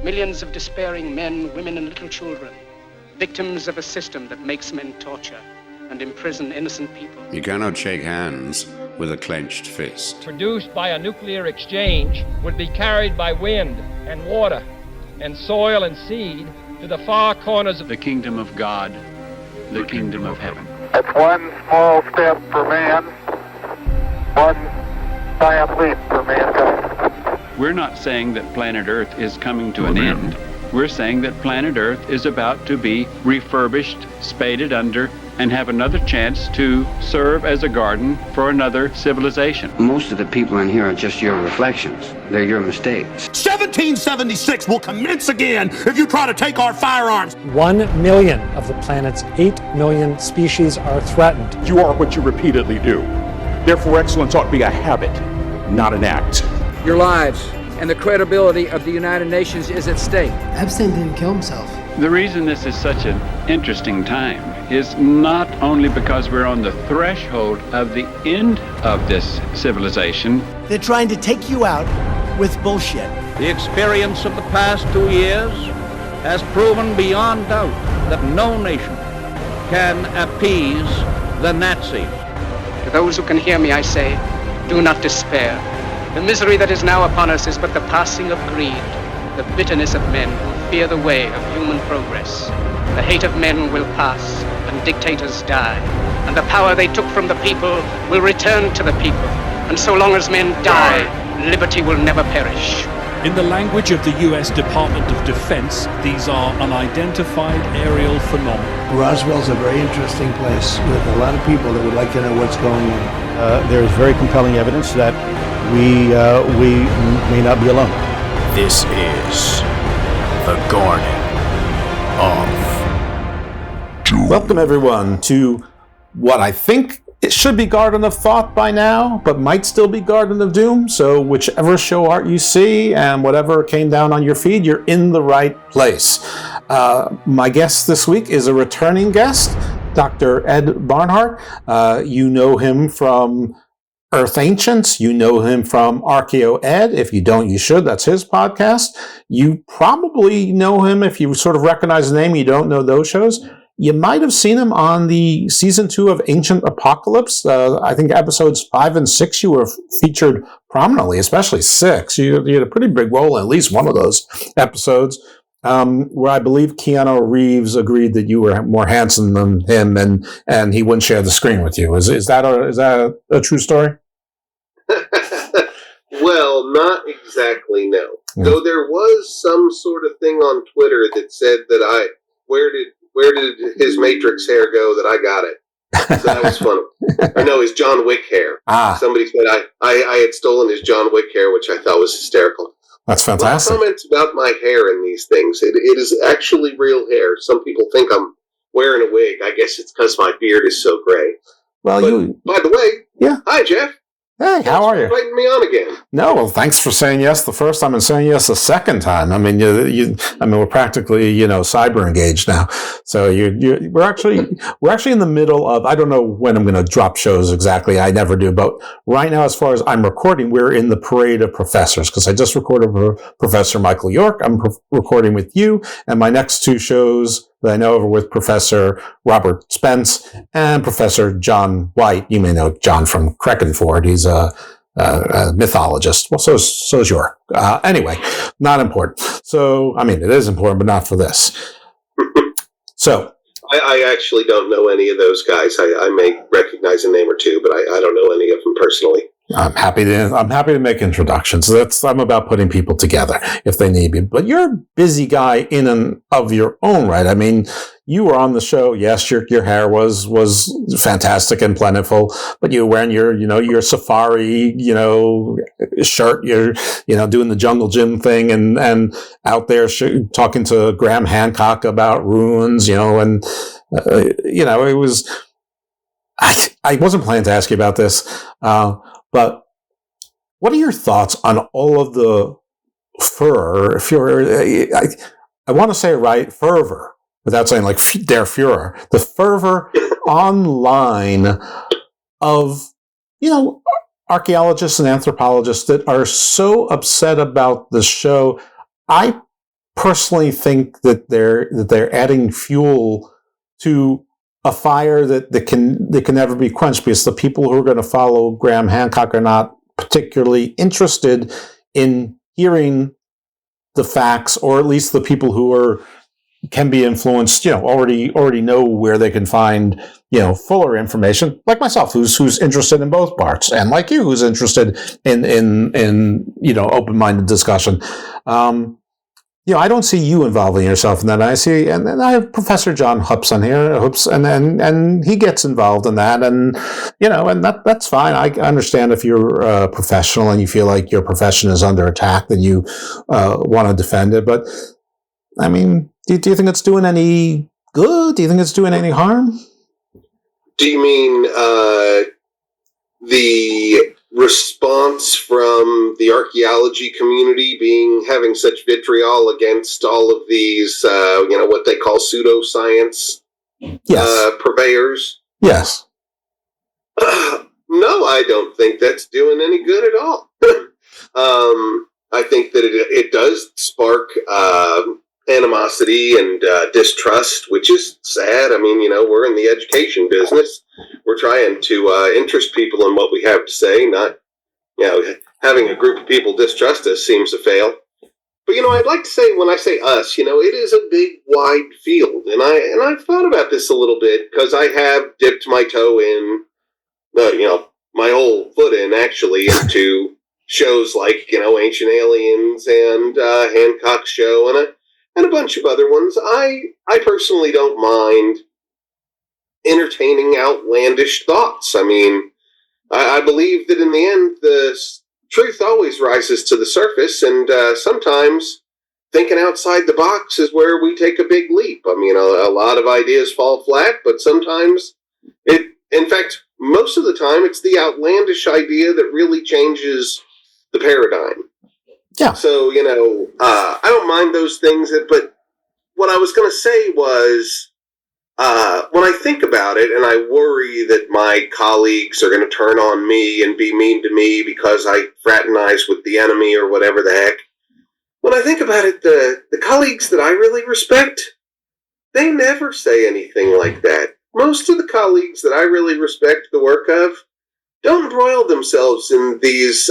Millions of despairing men, women, and little children, victims of a system that makes men torture and imprison innocent people. You cannot shake hands with a clenched fist. Produced by a nuclear exchange would be carried by wind and water and soil and seed to the far corners of the kingdom of God, the kingdom of heaven. It's one small step for man, one giant leap for mankind. We're not saying that planet Earth is coming to an end. We're saying that planet Earth is about to be refurbished, spaded under, and have another chance to serve as a garden for another civilization. Most of the people in here are just your reflections. They're your mistakes. 1776 will commence again if you try to take our firearms. 1 million of the planet's 8 million species are threatened. You are what you repeatedly do. Therefore, excellence ought to be a habit, not an act. Your lives and the credibility of the United Nations is at stake. Epstein didn't kill himself. The reason this is such an interesting time is not only because we're on the threshold of the end of this civilization. They're trying to take you out with bullshit. The experience of the past 2 years has proven beyond doubt that no nation can appease the Nazis. To those who can hear me, I say, do not despair. The misery that is now upon us is but the passing of greed, the bitterness of men who fear the way of human progress. The hate of men will pass, and dictators die, and the power they took from the people will return to the people. And so long as men die, liberty will never perish. In the language of the U.S. Department of Defense, these are unidentified aerial phenomena. Roswell's a very interesting place with a lot of people that would like to know what's going on. There is very compelling evidence that we may not be alone. This is the Garden of Doom. Welcome everyone to what I think it should be Garden of Thought by now, but might still be Garden of Doom. So whichever show art you see and whatever came down on your feed, you're in the right place. My guest this week is a returning guest, Dr. Ed Barnhart. You know him from Earth Ancients. You know him from ArcheoEd. If you don't, you should. That's his podcast. You probably know him if you sort of recognize the name. You don't know those shows. You might have seen him on the season 2 of Ancient Apocalypse. I think episodes 5 and 6 you were featured prominently, especially 6. You had a pretty big role in at least one of those episodes, where I believe Keanu Reeves agreed that you were more handsome than him, and he wouldn't share the screen with you. Is that a true story? Well, not exactly, no. Though there was some sort of thing on Twitter that said that where did his Matrix hair go that I got it. So that was funny. I know his John Wick hair. Somebody said I had stolen his John Wick hair, which I thought was hysterical. That's fantastic. Comments about my hair in these things. It is actually real hair. Some people think I'm wearing a wig. I guess it's because my beard is so gray. Well, by the way, yeah. Hi, Jeff. Hey, how are you? Inviting me on again. No, well, thanks for saying yes the first time and saying yes the second time. I mean, we're practically, cyber engaged now. So we're actually in the middle of. I don't know when I'm going to drop shows exactly. I never do, but right now, as far as I'm recording, we're in the parade of professors because I just recorded with Professor Michael York. I'm recording with you, and my next 2 shows that I know are with Professor Robert Spence and Professor John White. You may know John from Crackenford. He's a mythologist. Well, so is York. Anyway, not important. So, I mean, it is important, but not for this. So, I actually don't know any of those guys. I may recognize a name or two, but I don't know any of them personally. I'm happy to make introductions. I'm about putting people together if they need me. But you're a busy guy in and of your own right. I mean, you were on the show. Yes, your hair was fantastic and plentiful, but you were wearing your safari, shirt. You're, doing the jungle gym thing and out there talking to Graham Hancock about ruins, and it was. I wasn't planning to ask you about this. But what are your thoughts on all of the I want to say it right, fervor, without saying like der Führer, the fervor online of, archaeologists and anthropologists that are so upset about the show. I personally think that they're adding fuel to a fire that can never be quenched, because the people who are going to follow Graham Hancock are not particularly interested in hearing the facts, or at least the people who can be influenced, already know where they can find, fuller information, like myself, who's interested in both parts, and like you, who's interested in open-minded discussion. I don't see you involving yourself in that. And then I have Professor John Hoops on here, and he gets involved in that, and that's fine. I understand if you're a professional and you feel like your profession is under attack, then you want to defend it. But I mean, do you think it's doing any good? Do you think it's doing any harm? Do you mean the response from the archaeology community having such vitriol against all of these, what they call pseudoscience purveyors? Yes. No, I don't think that's doing any good at all. I think that it does spark animosity and distrust, which is sad. I mean, we're in the education business. We're trying to interest people in what we have to say, not, having a group of people distrust us seems to fail. But, I'd like to say, when I say us, it is a big, wide field. And I've thought about this a little bit, because I have dipped my toe in, my whole foot in, actually, into shows like, Ancient Aliens and Hancock's show and a bunch of other ones. I personally don't mind entertaining outlandish thoughts. I mean, I believe that in the end, the truth always rises to the surface, and sometimes thinking outside the box is where we take a big leap. I mean, a lot of ideas fall flat, but sometimes in fact, most of the time, it's the outlandish idea that really changes the paradigm. Yeah. So, I don't mind those things, but what I was going to say was, when I think about it, and I worry that my colleagues are going to turn on me and be mean to me because I fraternize with the enemy or whatever the heck, when I think about it, the colleagues that I really respect, they never say anything like that. Most of the colleagues that I really respect the work of don't embroil themselves in these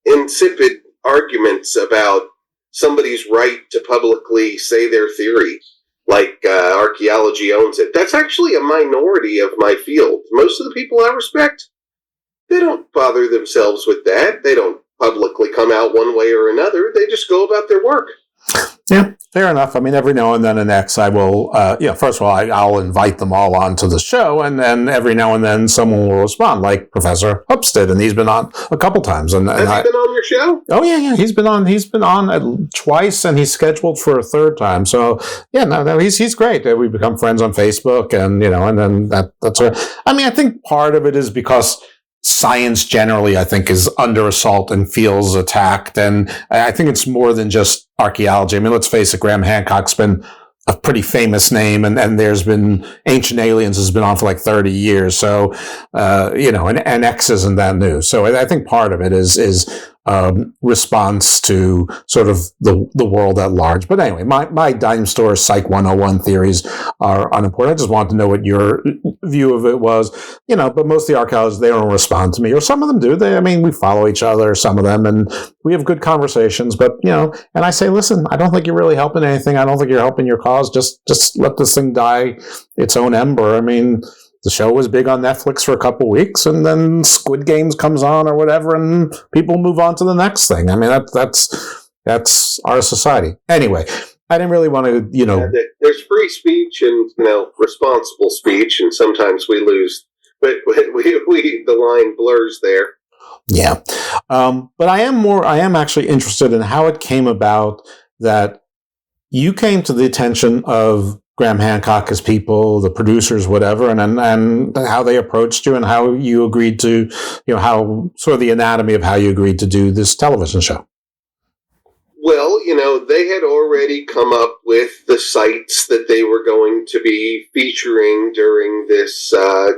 insipid arguments about somebody's right to publicly say their theory, like archaeology owns it. That's actually a minority of my field. Most of the people I respect, they don't bother themselves with that. They don't publicly come out one way or another. They just go about their work. Yeah, fair enough. I mean, every now and then in X, I will, first of all, I'll invite them all onto the show, and then every now and then someone will respond, like Professor Hoops did, and he's been on a couple times. And Has he been on your show? Oh, yeah, he's been on twice, and he's scheduled for a third time. So, yeah, no, he's great. We become friends on Facebook, and, and then that's I mean, I think part of it is because science generally, I think, is under assault and feels attacked. And I think it's more than just archaeology. I mean, let's face it, Graham Hancock's been a pretty famous name, and there's been Ancient Aliens has been on for like 30 years. So, and X isn't that new. So I think part of it is response to sort of the world at large. But anyway, my dime store Psych 101 theories are unimportant. I just wanted to know what your view of it was. But most of the archaeologists, they don't respond to me, or some of them do. We follow each other, some of them, and we have good conversations. But and I say, listen, I don't think you're really helping anything. I don't think you're helping your cause. Just let this thing die its own ember. I mean, the show was big on Netflix for a couple weeks, and then Squid Games comes on or whatever, and people move on to the next thing. I mean, that's our society. Anyway, I didn't really want to, There's free speech and, responsible speech, and sometimes we lose, but the line blurs there. Yeah. But I am actually interested in how it came about that you came to the attention of Graham Hancock as people, the producers, whatever, and how they approached you and how you agreed to, how sort of the anatomy of how you agreed to do this television show. Well, they had already come up with the sites that they were going to be featuring during this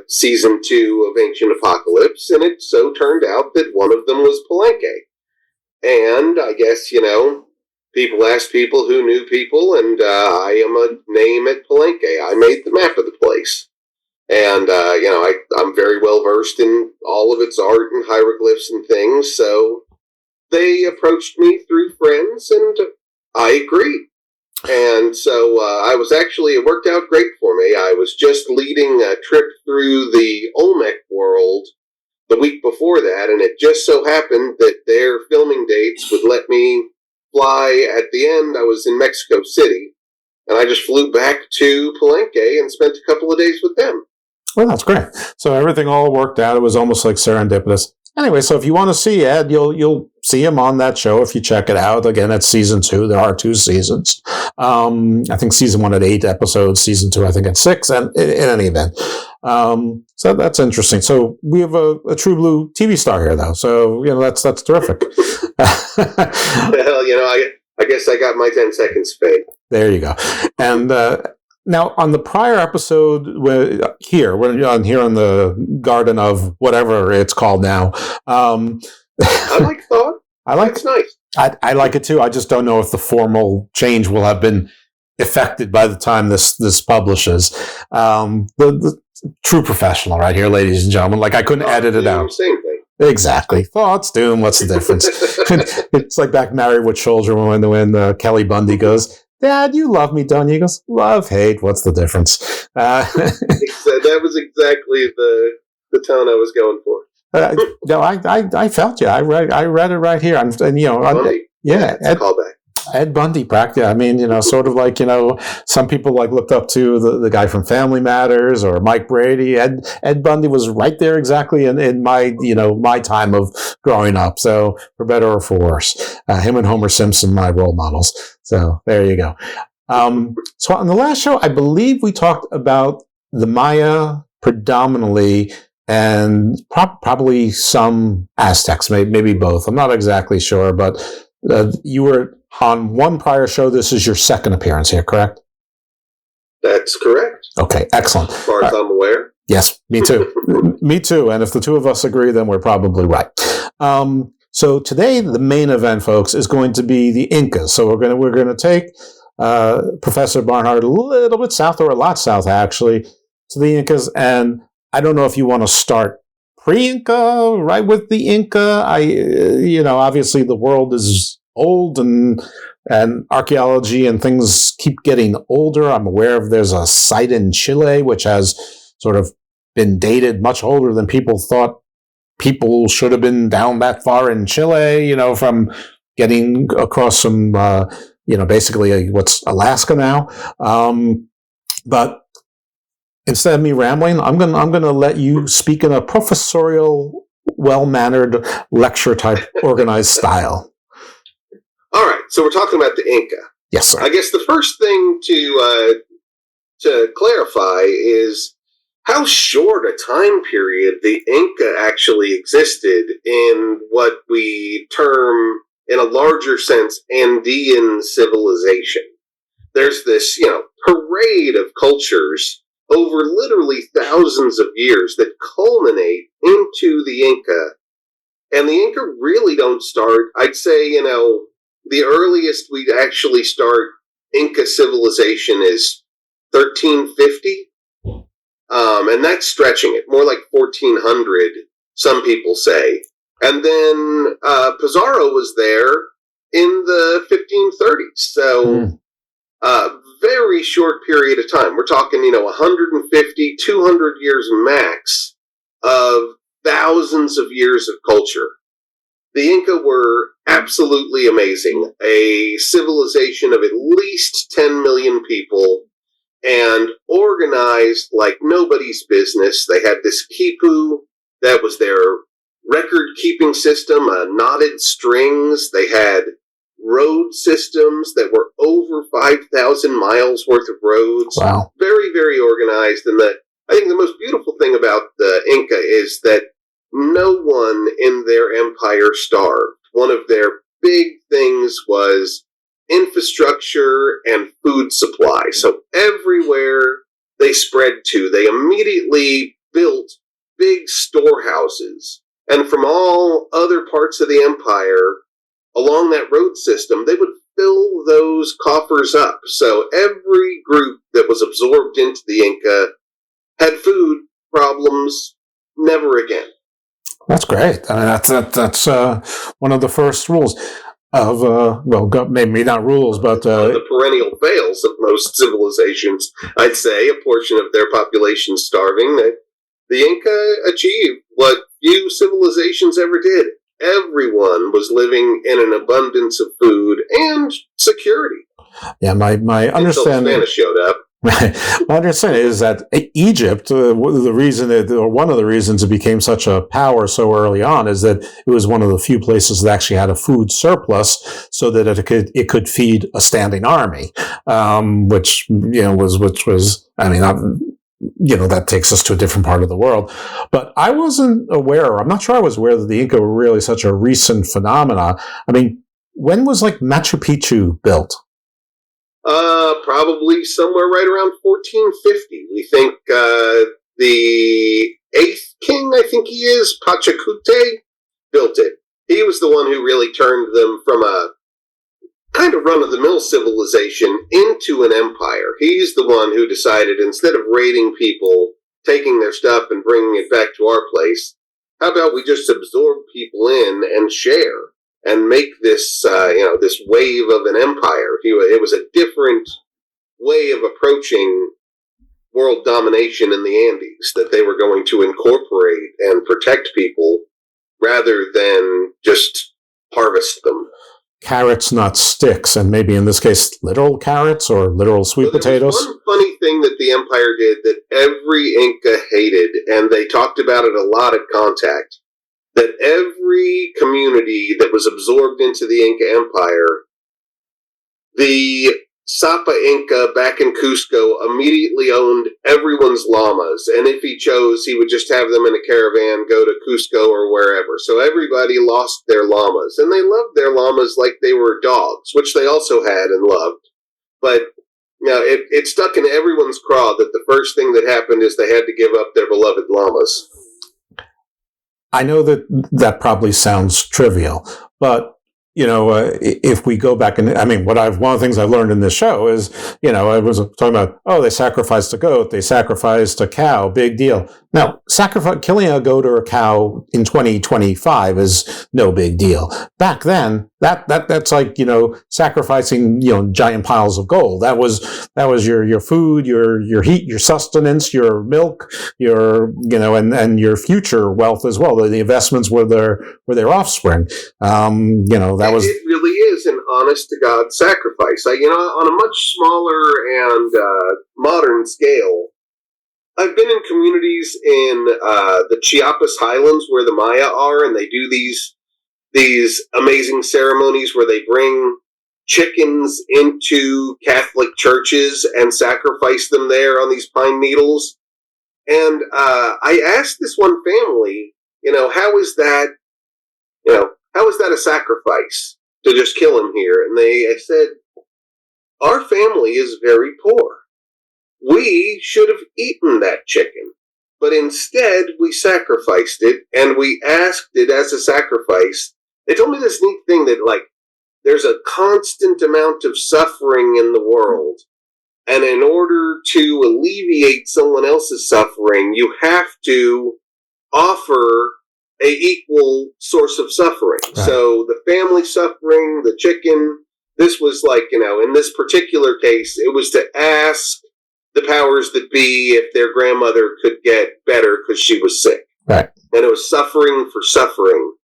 season 2 of Ancient Apocalypse, and it so turned out that one of them was Palenque. And I guess, people asked people who knew people, and I am a name at Palenque. I made the map of the place. And, I'm very well versed in all of its art and hieroglyphs and things, so they approached me through friends, and I agreed. And so it worked out great for me. I was just leading a trip through the Olmec world the week before that, and it just so happened that their filming dates would let me fly. At the end, I was in Mexico City, and I just flew back to Palenque and spent a couple of days with them. Well, that's great. So everything all worked out. It was almost like serendipitous. Anyway, so if you want to see Ed, you'll see him on that show if you check it out. Again, it's season 2. There are 2 seasons. I think season 1 had 8 episodes. Season 2, I think, had 6. And in any event, so that's interesting. So we have a True Blue TV star here, though. So that's terrific. Well, I guess I got my 10 seconds fame. There you go. And now, on the prior episode, we're on the Garden of whatever it's called now. I like thought. It's nice. I like it too. I just don't know if the formal change will have been effected by the time this publishes. The true professional right here, ladies and gentlemen. Like, I couldn't edit it out. Same thing. Exactly. Thoughts, doom. What's the difference? It's like back Married with Children when Kelly Bundy goes, Dad, you love me, don't you? He goes, love, hate, what's the difference? That was exactly the tone I was going for. No, I felt you. I read it right here. Bundy. Callback. Ed Bundy, practically. I mean, sort of like, some people looked up to the guy from Family Matters or Mike Brady. Ed Bundy was right there exactly in my, my time of growing up. So for better or for worse, him and Homer Simpson, my role models. So there you go. So on the last show, I believe we talked about the Maya predominantly and probably some Aztecs, maybe both. I'm not exactly sure, but you were on one prior show. This is your second appearance here, correct? That's correct. Okay, excellent. As far as I'm aware. Yes, me too. Me too. And if the two of us agree, then we're probably right. So today, the main event, folks, is going to be the Incas. So we're going to take Professor Barnhart a little bit south, or a lot south, actually, to the Incas. And I don't know if you want to start pre-Inca, right with the Inca. Obviously the world is old and archaeology and things keep getting older. I'm aware of there's a site in Chile which has sort of been dated much older than people thought people should have been down that far in Chile, from getting across some, basically what's Alaska now. But instead of me rambling, I'm going to let you speak in a professorial, well-mannered lecture type organized style. All right, so we're talking about the Inca. Yes, sir. I guess the first thing to clarify is how short a time period the Inca actually existed in what we term, in a larger sense, Andean civilization. There's this, parade of cultures over literally thousands of years that culminate into the Inca. And the Inca really don't start, I'd say, the earliest we'd actually start Inca civilization is 1350. And that's stretching it, more like 1400, some people say. And then Pizarro was there in the 1530s. So very short period of time. We're talking, 150, 200 years max of thousands of years of culture. The Inca were absolutely amazing. A civilization of at least 10 million people and organized like nobody's business. They had this quipu that was their record-keeping system, knotted strings. They had road systems that were over 5,000 miles worth of roads. Wow. Very, very organized. And I think the most beautiful thing about the Inca is that no one in their empire starved. One of their big things was infrastructure and food supply. So everywhere they spread to, they immediately built big storehouses. And from all other parts of the empire, along that road system, they would fill those coffers up. So every group that was absorbed into the Inca had food problems never again. That's great. I mean, that's one of the first rules of, maybe not rules, but... one of the perennial fails of most civilizations. I'd say a portion of their population starving. The Inca achieved what few civilizations ever did. Everyone was living in an abundance of food and security. Yeah, my understanding... Until Spanish showed up. Right. My understanding is that Egypt, one of the reasons it became such a power so early on is that it was one of the few places that actually had a food surplus, so that it could feed a standing army, which was I mean, that takes us to a different part of the world. But I wasn't aware. I'm not sure I was aware that the Inca were really such a recent phenomena. I mean, when was Machu Picchu built? Probably somewhere right around 1450. We think the 8th king, I think he is, Pachacute, built it. He was the one who really turned them from a kind of run-of-the-mill civilization into an empire. He's the one who decided, instead of raiding people, taking their stuff and bringing it back to our place, how about we just absorb people in and share and make this, this wave of an empire? It was a different way of approaching world domination in the Andes, that they were going to incorporate and protect people rather than just harvest them. Carrots, not sticks, and maybe in this case, literal carrots or literal sweet potatoes. One funny thing that the empire did that every Inca hated, and they talked about it a lot at Contact, that every community that was absorbed into the Inca Empire, the Sapa Inca back in Cusco immediately owned everyone's llamas, and if he chose, he would just have them in a caravan go to Cusco or wherever. So everybody lost their llamas, and they loved their llamas like they were dogs, which they also had and loved. But it stuck in everyone's craw that the first thing that happened is they had to give up their beloved llamas. I know that probably sounds trivial, but if we go back and one of the things I've learned in this show is, I was talking about, they sacrificed a goat, they sacrificed a cow, big deal. Now, killing a goat or a cow in 2025 is no big deal. Back then, that's like, sacrificing, giant piles of gold. That was your food, your heat, your sustenance, your milk, and your future wealth as well. The investments were their offspring. It really is an honest-to-God sacrifice. On a much smaller and modern scale, I've been in communities in the Chiapas Highlands where the Maya are, and they do these amazing ceremonies where they bring chickens into Catholic churches and sacrifice them there on these pine needles. And I asked this one family, how is that a sacrifice to just kill him here? And they said, our family is very poor. We should have eaten that chicken, but instead we sacrificed it, and we asked it as a sacrifice. They told me this neat thing that, there's a constant amount of suffering in the world, and in order to alleviate someone else's suffering, you have to offer a equal source of suffering. Right. So the family suffering, the chicken, this was in this particular case, it was to ask the powers that be if their grandmother could get better because she was sick. Right. And it was suffering for suffering.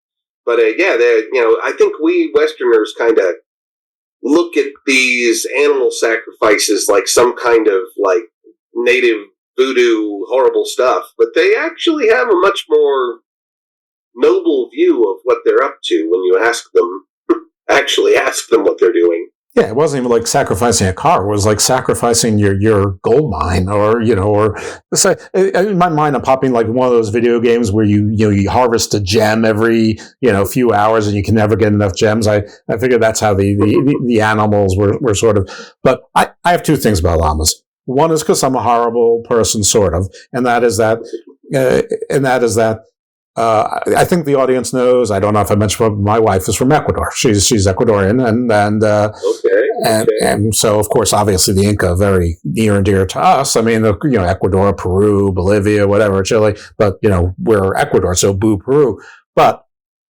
But I think we Westerners kind of look at these animal sacrifices like some kind of native voodoo horrible stuff, but they actually have a much more noble view of what they're up to when you ask them what they're doing. Yeah, it wasn't even like sacrificing a car. It was like sacrificing your gold mine, or it's like, in my mind, I'm popping like one of those video games where you harvest a gem every few hours and you can never get enough gems. I figured that's how the animals were sort of. But I have two things about llamas. One is because I'm a horrible person, sort of, and that is that I think the audience knows. I don't know if I mentioned, but my wife is from Ecuador. She's Ecuadorian, and so of course, obviously, the Inca very near and dear to us. I mean, Ecuador, Peru, Bolivia, whatever, Chile, but we're Ecuador, so boo Peru. But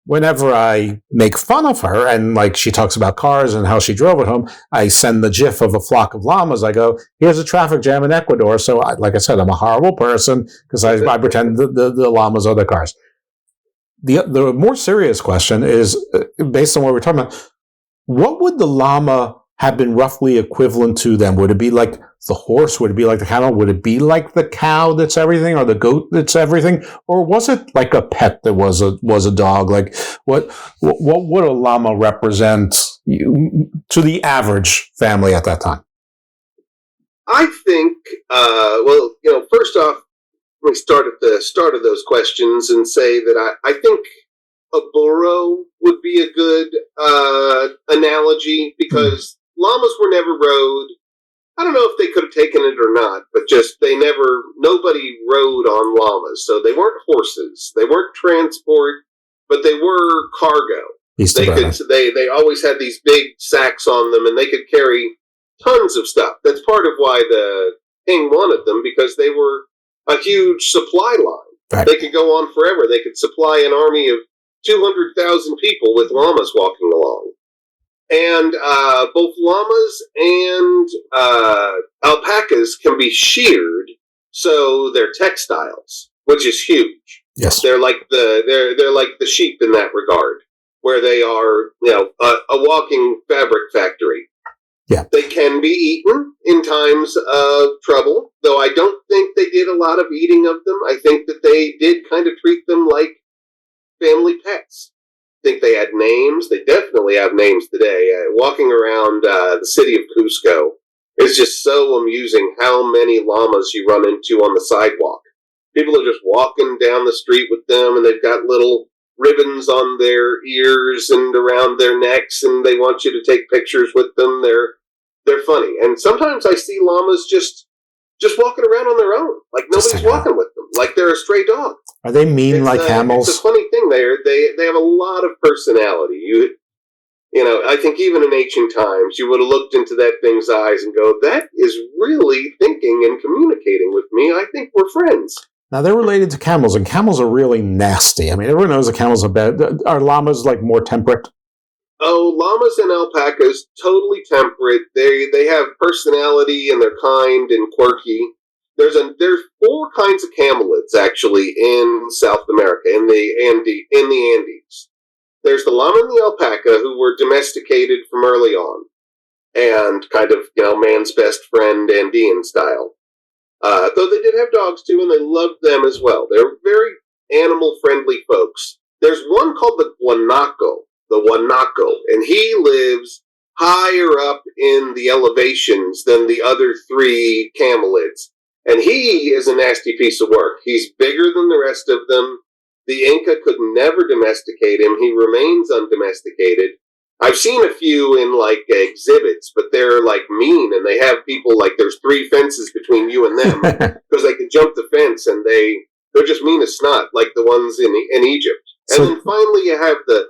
whenever I make fun of her and like she talks about cars and how she drove it home, I send the GIF of a flock of llamas. I go, here's a traffic jam in Ecuador. So like I said, I'm a horrible person because I pretend the llamas are the cars. The more serious question is, based on what we're talking about, what would the llama have been roughly equivalent to them? Would it be like the horse? Would it be like the camel? Would it be like the cow that's everything, or the goat that's everything? Or was it like a pet that was a dog? Like what would a llama represent to the average family at that time? I think, first off, let me start at the start of those questions and say that I think a burro would be a good analogy, because llamas were never rode. I don't know if they could have taken it or not, but nobody rode on llamas. So they weren't horses. They weren't transport, but they were cargo. They always had these big sacks on them, and they could carry tons of stuff. That's part of why the king wanted them, because they were a huge supply line. Right. They could go on forever. They could supply an army of 200,000 people with llamas walking along. And both llamas and alpacas can be sheared, so they're textiles, which is huge. Yes, they're like the sheep in that regard, where they are a walking fabric factory. Yeah, they can be eaten in times of trouble, though I don't think they did a lot of eating of them. I think that they did kind of treat them like family pets. I think they had names. They definitely have names today. Walking around the city of Cusco, it's just so amusing how many llamas you run into on the sidewalk. People are just walking down the street with them, and they've got little ribbons on their ears and around their necks, and they want you to take pictures with them. They're funny. And sometimes I see llamas just walking around on their own, like nobody's walking with them, like they're a stray dog. Are they mean like camels? It's a funny thing. They have a lot of personality. I think even in ancient times, you would have looked into that thing's eyes and go, that is really thinking and communicating with me. I think we're friends. Now, they're related to camels, and camels are really nasty. I mean, everyone knows that camels are bad. Are llamas, like, more temperate? Oh, llamas and alpacas, totally temperate. They have personality, and they're kind and quirky. There's 4 kinds of camelids, actually, in South America, in the Andes. There's the llama and the alpaca, who were domesticated from early on, and kind of, man's best friend, Andean style. Though they did have dogs too, and they loved them as well. They're very animal-friendly folks. There's one called the Guanaco, and he lives higher up in the elevations than the other 3 camelids. And he is a nasty piece of work. He's bigger than the rest of them. The Inca could never domesticate him. He remains undomesticated. I've seen a few in, exhibits, but they're, mean, and they have people, there's 3 fences between you and them, because they can jump the fence, and they're just mean as snot, like the ones in Egypt. And then finally you have the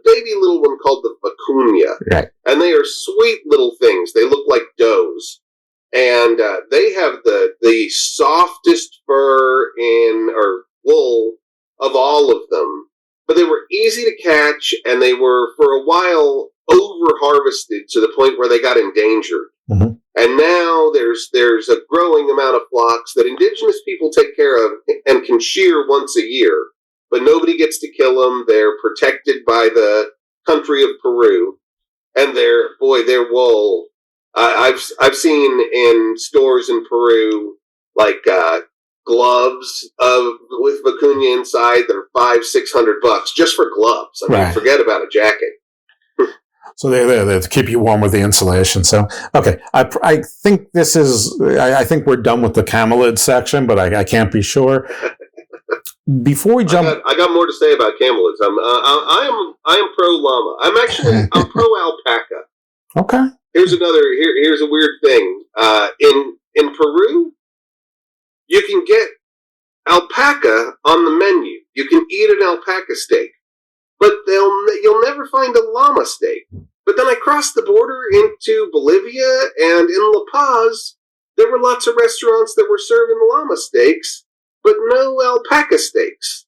baby little one called the vicuña, right. And they are sweet little things. They look like does. And they have the softest fur or wool of all of them. But they were easy to catch, and they were, for a while, over-harvested to the point where they got endangered. Mm-hmm. And now there's a growing amount of flocks that indigenous people take care of and can shear once a year. But nobody gets to kill them. They're protected by the country of Peru. And their wool, I've seen in stores in Peru, gloves with vicuña inside that are $500-600 just for gloves. I mean, forget about a jacket. So they're to keep you warm with the insulation. So, okay, I think this is. I think we're done with the camelid section, but I can't be sure. Before we jump, I got more to say about camelids. I am pro llama. I'm pro alpaca. Okay. Here's a weird thing. In Peru, you can get alpaca on the menu. you can eat an alpaca steak, but you'll never find a llama steak. But then I crossed the border into Bolivia, and in La Paz, there were lots of restaurants that were serving llama steaks, but no alpaca steaks.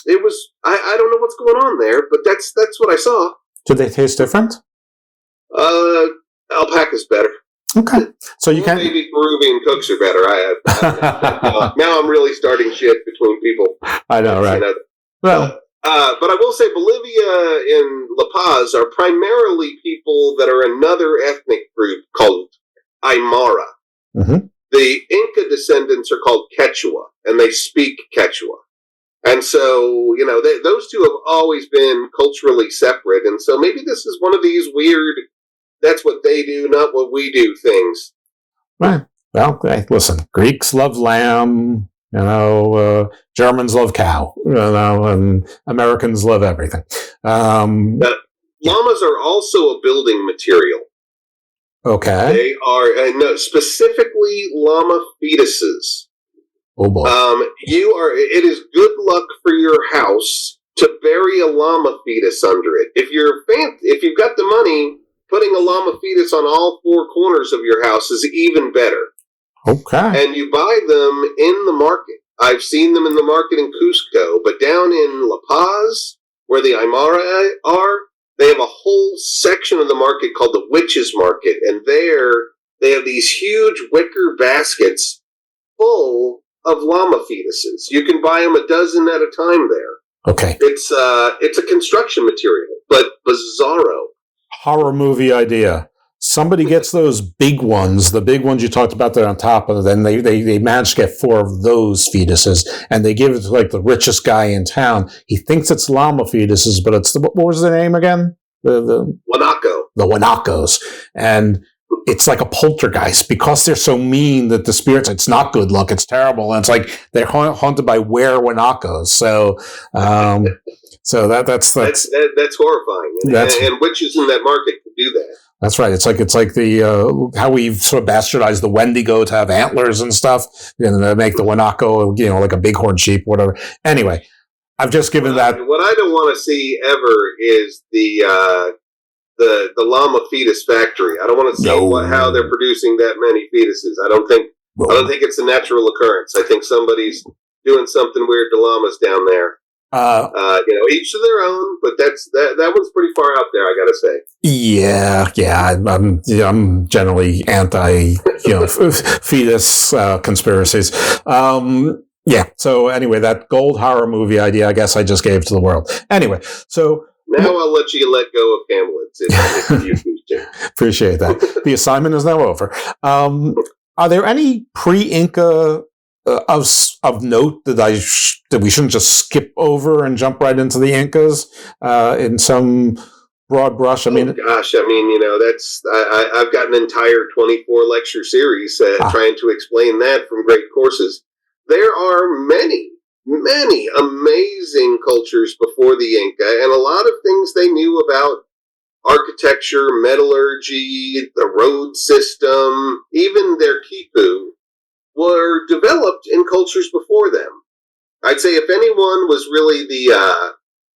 It was, I don't know what's going on there, but that's what I saw. Do they taste different? Alpaca's better. Okay. So you can't... Maybe Peruvian cooks are better. Now I'm really starting shit between people. I know, right? Well... but I will say Bolivia and La Paz are primarily people that are another ethnic group called Aymara. Mm-hmm. The Inca descendants are called Quechua, and they speak Quechua. And so, those two have always been culturally separate, and so maybe this is one of these weird, that's what they do, not what we do things. Right. Well, listen, Greeks love lamb. Germans love cow, and Americans love everything. Llamas are also a building material. Okay. They are, specifically llama fetuses. Oh boy. It is good luck for your house to bury a llama fetus under it. If you've got the money, putting a llama fetus on all four corners of your house is even better. Okay. And you buy them in the market. I've seen them in the market in Cusco, but down in La Paz, where the Aymara are, they have a whole section of the market called the Witches Market, and there they have these huge wicker baskets full of llama fetuses. You can buy them a dozen at a time there. Okay. It's a construction material, but bizarro. Horror movie idea. Somebody gets those big ones, the big ones you talked about there on top, and then they manage to get 4 of those fetuses, and they give it to like the richest guy in town. He thinks it's llama fetuses, but it's what was the name again? The Guanaco. The Guanacos. And it's like a poltergeist because they're so mean that the spirits, it's not good luck, it's terrible. And it's like they're haunted by Guanacos. So, that's horrifying. And witches in that market can do that. That's right. It's like the how we've sort of bastardized the Wendigo to have antlers and stuff, and they make the Guanaco, like a bighorn sheep, whatever. Anyway, I've just given that. What I don't want to see ever is the llama fetus factory. I don't want to see how they're producing that many fetuses. I don't think it's a natural occurrence. I think somebody's doing something weird to llamas down there. Each to their own, but that one's pretty far out there, I gotta say. Yeah. I'm generally anti, fetus conspiracies. Yeah. So anyway, that gold horror movie idea, I guess I just gave to the world. Anyway, so now I'll let you let go of Camelids if you choose to. Appreciate that. The assignment is now over. Are there any pre-Inca of note that we shouldn't just skip over and jump right into the Incas in some broad brush? I mean, that's I've got an entire 24 lecture series trying to explain that from great courses. There are many amazing cultures before the Inca, and a lot of things they knew about architecture, metallurgy, the road system, even their quipu, were developed in cultures before them. I'd say if anyone was really the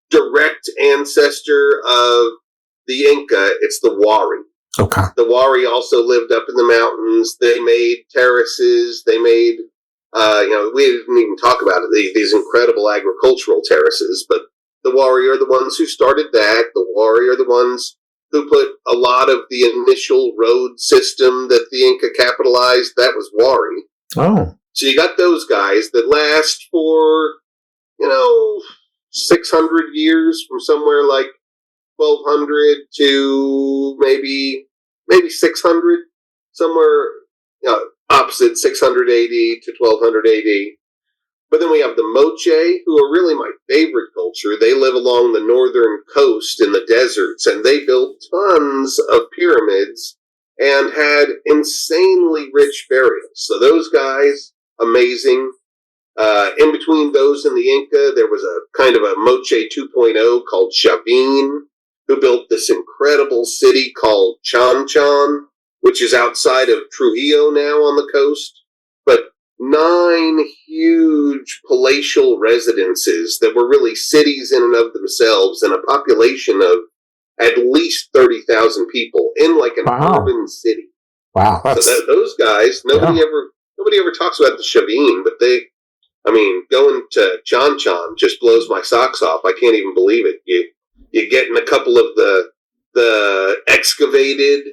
direct ancestor of the Inca, it's the Wari. Okay. The Wari also lived up in the mountains. They made terraces. They made, we didn't even talk about it, these incredible agricultural terraces, but the Wari are the ones who started that. The Wari are the ones who put a lot of the initial road system that the Inca capitalized. That was Wari. Oh. So you got those guys that last for, 600 years, from somewhere like 1200 to maybe 600, somewhere opposite 600 AD to 1200 AD. But then we have the Moche, who are really my favorite culture. They live along the northern coast in the deserts, and they built tons of pyramids and had insanely rich burials. So those guys, amazing. In between those and the Inca, there was a kind of a Moche 2.0 called Chavin, who built this incredible city called Chan Chan, which is outside of Trujillo now on the coast. But 9 huge palatial residences that were really cities in and of themselves, and a population of at least 30,000 people in like an urban city. Wow. So those guys, nobody ever talks about the Chavin, but going to Chan Chan just blows my socks off. I can't even believe it. You get in a couple of the excavated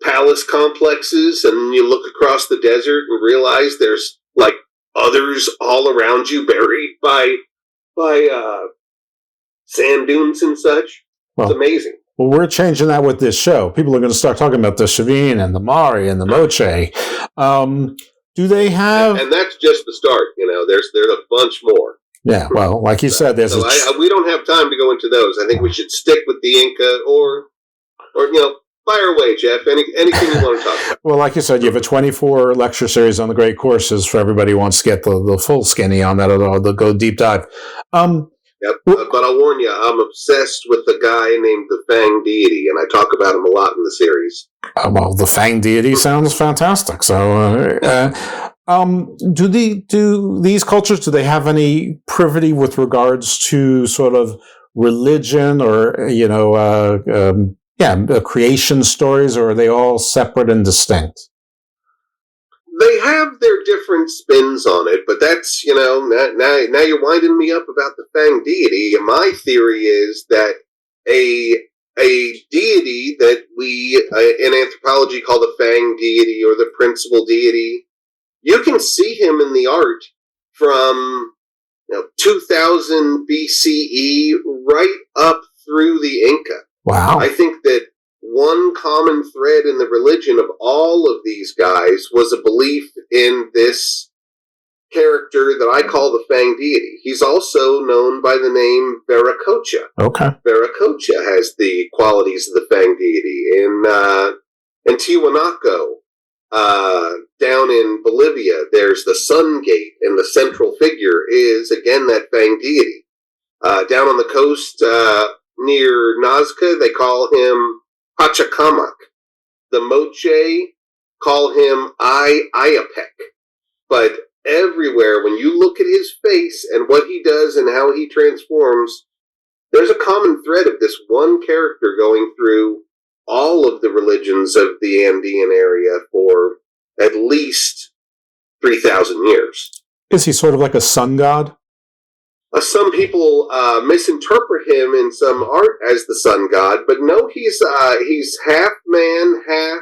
palace complexes, and you look across the desert and realize there's like others all around you buried by sand dunes and such. It's amazing. Well, we're changing that with this show. People are going to start talking about the Chavin and the Mari and the Moche. Do they have? And that's just the start. There's a bunch more. Yeah. Well, like you said, there's. We don't have time to go into those. I think we should stick with the Inca, or fire away, Jeff. Anything you want to talk about. Well, like you said, you have a 24 lecture series on the great courses for everybody who wants to get the full skinny on that. They'll go deep dive. Yep. But I'll warn you, I'm obsessed with the guy named the Fang Deity, and I talk about him a lot in the series. Well, the Fang Deity sounds fantastic. So, do these cultures, do they have any privity with regards to sort of religion or, creation stories, or are they all separate and distinct? They have their different spins on it, but that's, now you're winding me up about the Fang Deity. My theory is that a deity that we, in anthropology, call the Fang Deity or the principal deity, you can see him in the art from 2000 BCE right up through the Inca. Wow. I think that one common thread in the religion of all of these guys was a belief in this character that I call the Fang Deity. He's also known by the name Vera Cocha. Okay. Vera Cocha has the qualities of the Fang Deity. In Tiwanaku, down in Bolivia, there's the Sun Gate, and the central figure is, again, that Fang Deity. Down on the coast near Nazca, they call him Pachacamac. The Moche call him Ayapec. But everywhere, when you look at his face and what he does and how he transforms, there's a common thread of this one character going through all of the religions of the Andean area for at least 3,000 years. Is he sort of like a sun god? Some people misinterpret him in some art as the sun god, but no, he's half man, half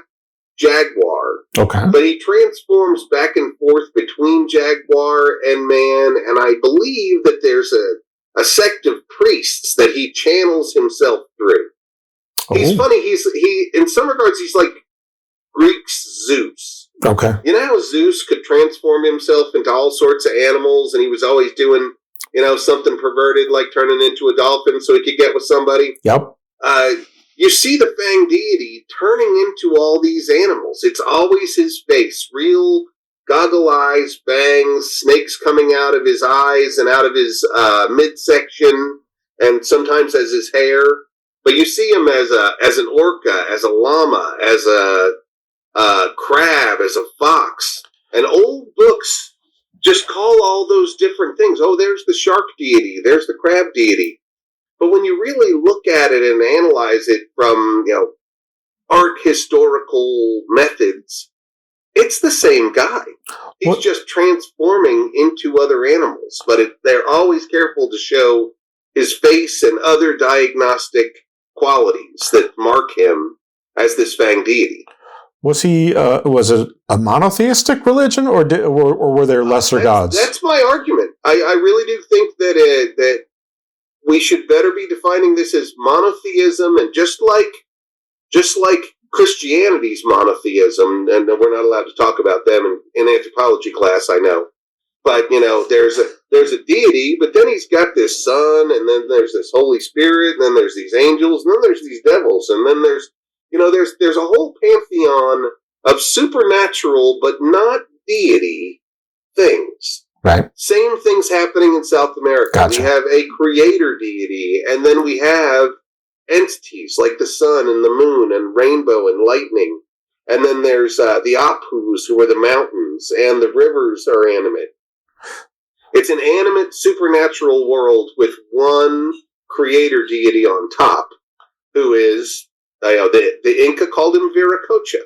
jaguar. Okay. But he transforms back and forth between jaguar and man, and I believe that there's a sect of priests that he channels himself through. He's funny. He in some regards he's like Greek's Zeus. Okay. You know how Zeus could transform himself into all sorts of animals, and he was always doing something perverted, like turning into a dolphin so he could get with somebody? Yep. You see the Fang Deity turning into all these animals. It's always his face, real goggle eyes, bangs, snakes coming out of his eyes and out of his midsection, and sometimes as his hair. But you see him as an orca, as a llama, as a crab, as a fox. And old books just call all those different things. Oh, there's the shark deity, there's the crab deity. But when you really look at it and analyze it from, art historical methods, it's the same guy. He's just transforming into other animals. But they're always careful to show his face and other diagnostic qualities that mark him as this Fang deity. Was he? Was it a monotheistic religion, or were there lesser gods? That's my argument. I really do think that we should better be defining this as monotheism, and just like Christianity's monotheism, and we're not allowed to talk about them in anthropology class, I know. But there's a deity, but then he's got this son, and then there's this Holy Spirit, and then there's these angels, and then there's these devils, and then there's a whole pantheon of supernatural but not deity things. Right. Same things happening in South America. Gotcha. We have a creator deity, and then we have entities like the sun and the moon and rainbow and lightning. And then there's the Apus, who are the mountains. mountains and the rivers are animate. It's an animate supernatural world with one creator deity on top, who is, the Inca called him Vera Cocha.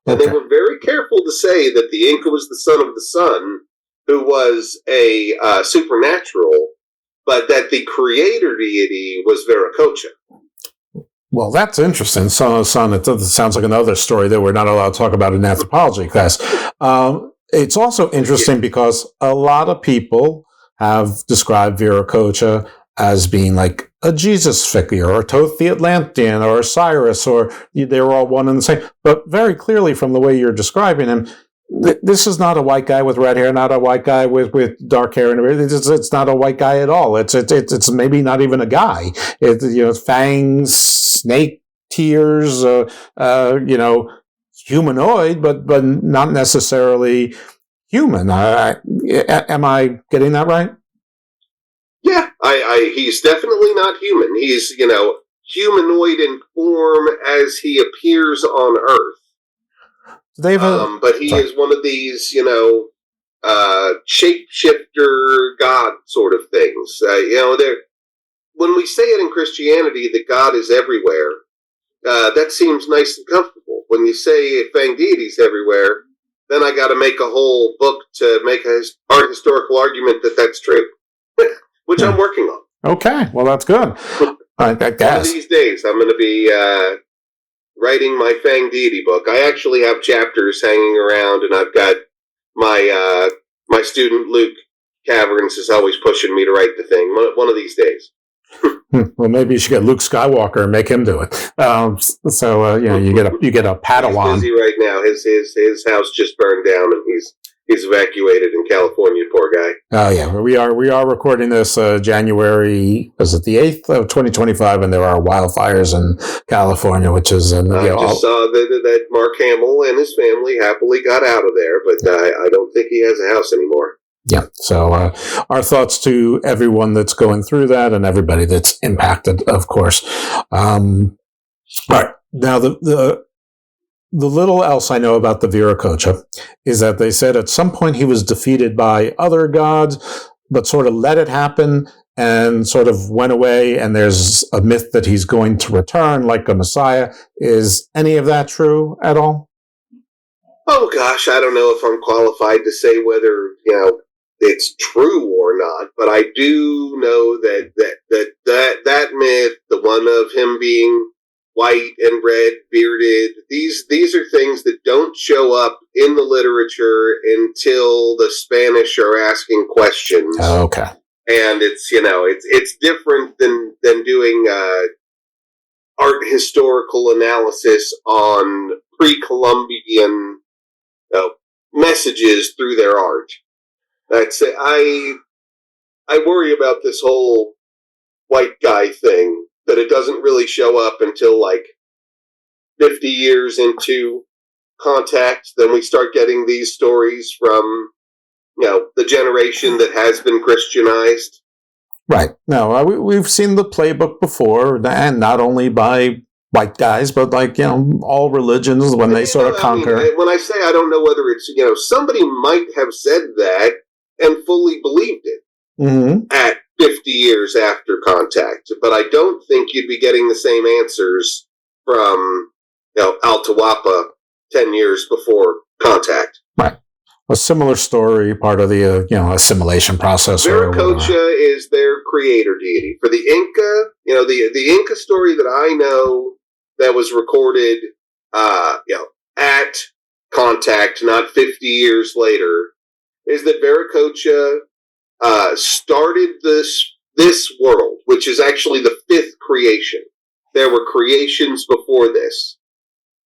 And they were very careful to say that the Inca was the son of the sun, who was a supernatural, but that the creator deity was Vera Cocha. Well, that's interesting. Son of the sun, it sounds like another story that we're not allowed to talk about in anthropology class. It's also interesting because a lot of people have described Vera Cocha as being like a Jesus figure, or Thoth the Atlantean, or Cyrus, or they were all one and the same. But very clearly from the way you're describing him, this is not a white guy with red hair, not a white guy with dark hair, and it's not a white guy at all. It's maybe not even a guy. Fangs, snake tears, humanoid, but not necessarily human. Am I getting that right? Yeah, he's definitely not human. He's, humanoid in form as he appears on Earth. But he is one of these, shapeshifter God sort of things. When we say it in Christianity that God is everywhere, that seems nice and comfortable. When you say Fang deity's everywhere, then I got to make a whole book to make an art historical argument that that's true, which I'm working on. Okay, well that's good. I guess. One of these days, I'm going to be writing my Fang deity book. I actually have chapters hanging around, and I've got my my student Luke Caverns is always pushing me to write the thing. One of these days. Well, maybe you should get Luke Skywalker and make him do it. You get a Padawan. He's busy right now. His house just burned down, and he's evacuated in California. Poor guy. Oh yeah, we are recording this January. Was it the 8th of 2025? And there are wildfires in California, which is. I just saw that Mark Hamill and his family happily got out of there, but I don't think he has a house anymore. Yeah, so our thoughts to everyone that's going through that and everybody that's impacted, of course. All right, now the little else I know about the Vera Cocha is that they said at some point he was defeated by other gods, but sort of let it happen and sort of went away, and there's a myth that he's going to return like a messiah. Is any of that true at all? Oh gosh, I don't know if I'm qualified to say whether, it's true or not, but I do know that myth, the one of him being white and red bearded, these are things that don't show up in the literature until the Spanish are asking questions. Oh, okay. And it's different than doing art historical analysis on pre-Columbian messages through their art. I worry about this whole white guy thing, that it doesn't really show up until like 50 years into contact. Then we start getting these stories from, the generation that has been Christianized. Right. No, we've seen the playbook before, and not only by white guys, but all religions when they sort of conquer. When I say I don't know whether it's, somebody might have said that and fully believed it at 50 years after contact. But I don't think you'd be getting the same answers from, Atahualpa 10 years before contact. Right. A similar story, part of the, assimilation process. Vera Cocha is their creator deity. For the Inca, the Inca story that I know that was recorded, at contact, not 50 years later, is that Vera Cocha started this world, which is actually the 5th creation. There were creations before this.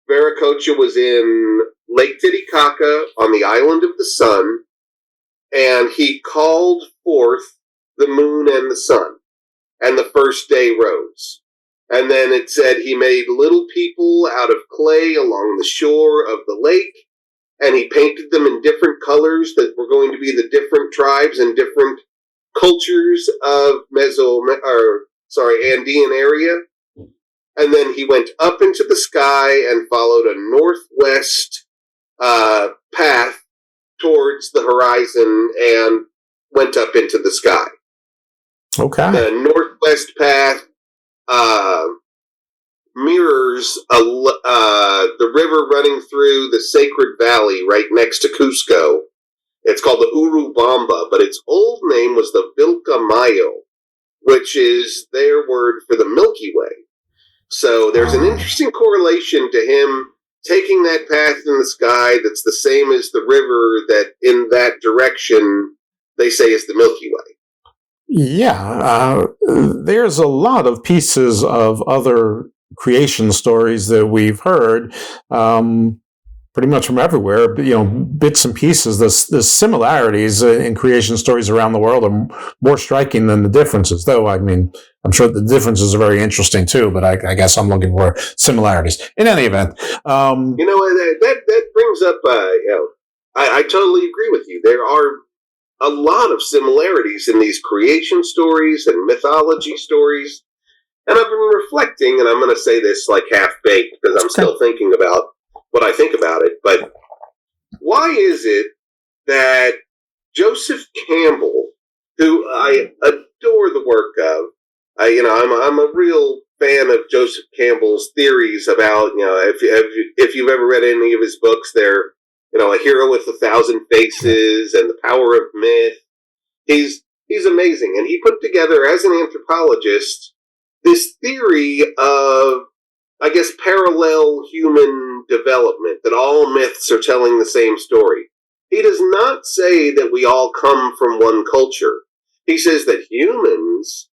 Vera Cocha was in Lake Titicaca on the island of the sun, and he called forth the moon and the sun, and the first day rose. And then it said he made little people out of clay along the shore of the lake, and he painted them in different colors that were going to be the different tribes and different cultures of Andean area. And then he went up into the sky and followed a northwest path towards the horizon and went up into the sky. Okay. The northwest path mirrors the river running through the Sacred Valley right next to Cusco. It's called the Urubamba, but its old name was the Vilcamayo, which is their word for the Milky Way. So there's an interesting correlation to him taking that path in the sky that's the same as the river that in that direction they say is the Milky Way. Yeah, there's a lot of pieces of other creation stories that we've heard, pretty much from everywhere. You know, bits and pieces. The similarities in creation stories around the world are more striking than the differences. Though, I mean, I'm sure the differences are very interesting too. But I guess I'm looking for similarities. In any event, that brings up. I totally agree with you. There are a lot of similarities in these creation stories and mythology stories. And I've been reflecting, and I'm going to say this like half-baked because I'm still thinking about what I think about it, but why is it that Joseph Campbell, who I adore the work of, I'm a real fan of Joseph Campbell's theories about, if you've ever read any of his books, they're, A Hero with 1,000 Faces and The Power of Myth. He's amazing, and he put together as an anthropologist this theory of, I guess, parallel human development, that all myths are telling the same story. He does not say that we all come from one culture. He says that humans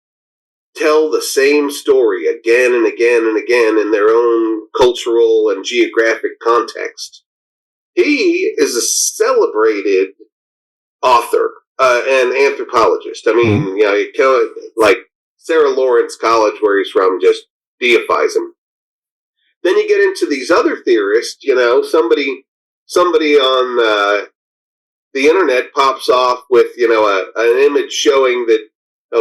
tell the same story again and again and again in their own cultural and geographic context. He is a celebrated author and anthropologist. I mean, like Sarah Lawrence College, where he's from, just deifies him. Then you get into these other theorists, somebody on the internet pops off with, an image showing that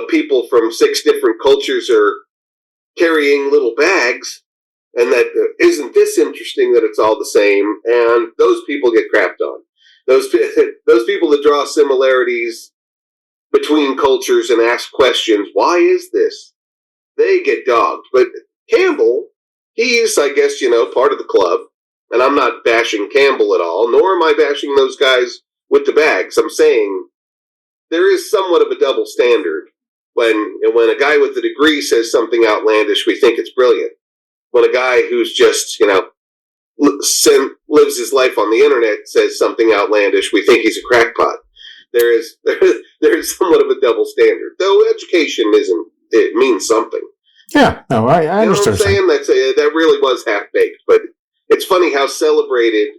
people from 6 different cultures are carrying little bags, and that isn't this interesting that it's all the same, and those people get crapped on. Those people that draw similarities between cultures and ask questions, why is this? They get dogged. But Campbell, he's, I guess, part of the club, and I'm not bashing Campbell at all, nor am I bashing those guys with the bags. I'm saying there is somewhat of a double standard. When a guy with a degree says something outlandish, we think it's brilliant. When a guy who's just, lives his life on the internet says something outlandish, we think he's a crackpot. There is somewhat of a double standard, though education it means something. Yeah, no, I understand. You know what I'm saying? That really was half-baked, but it's funny how celebrated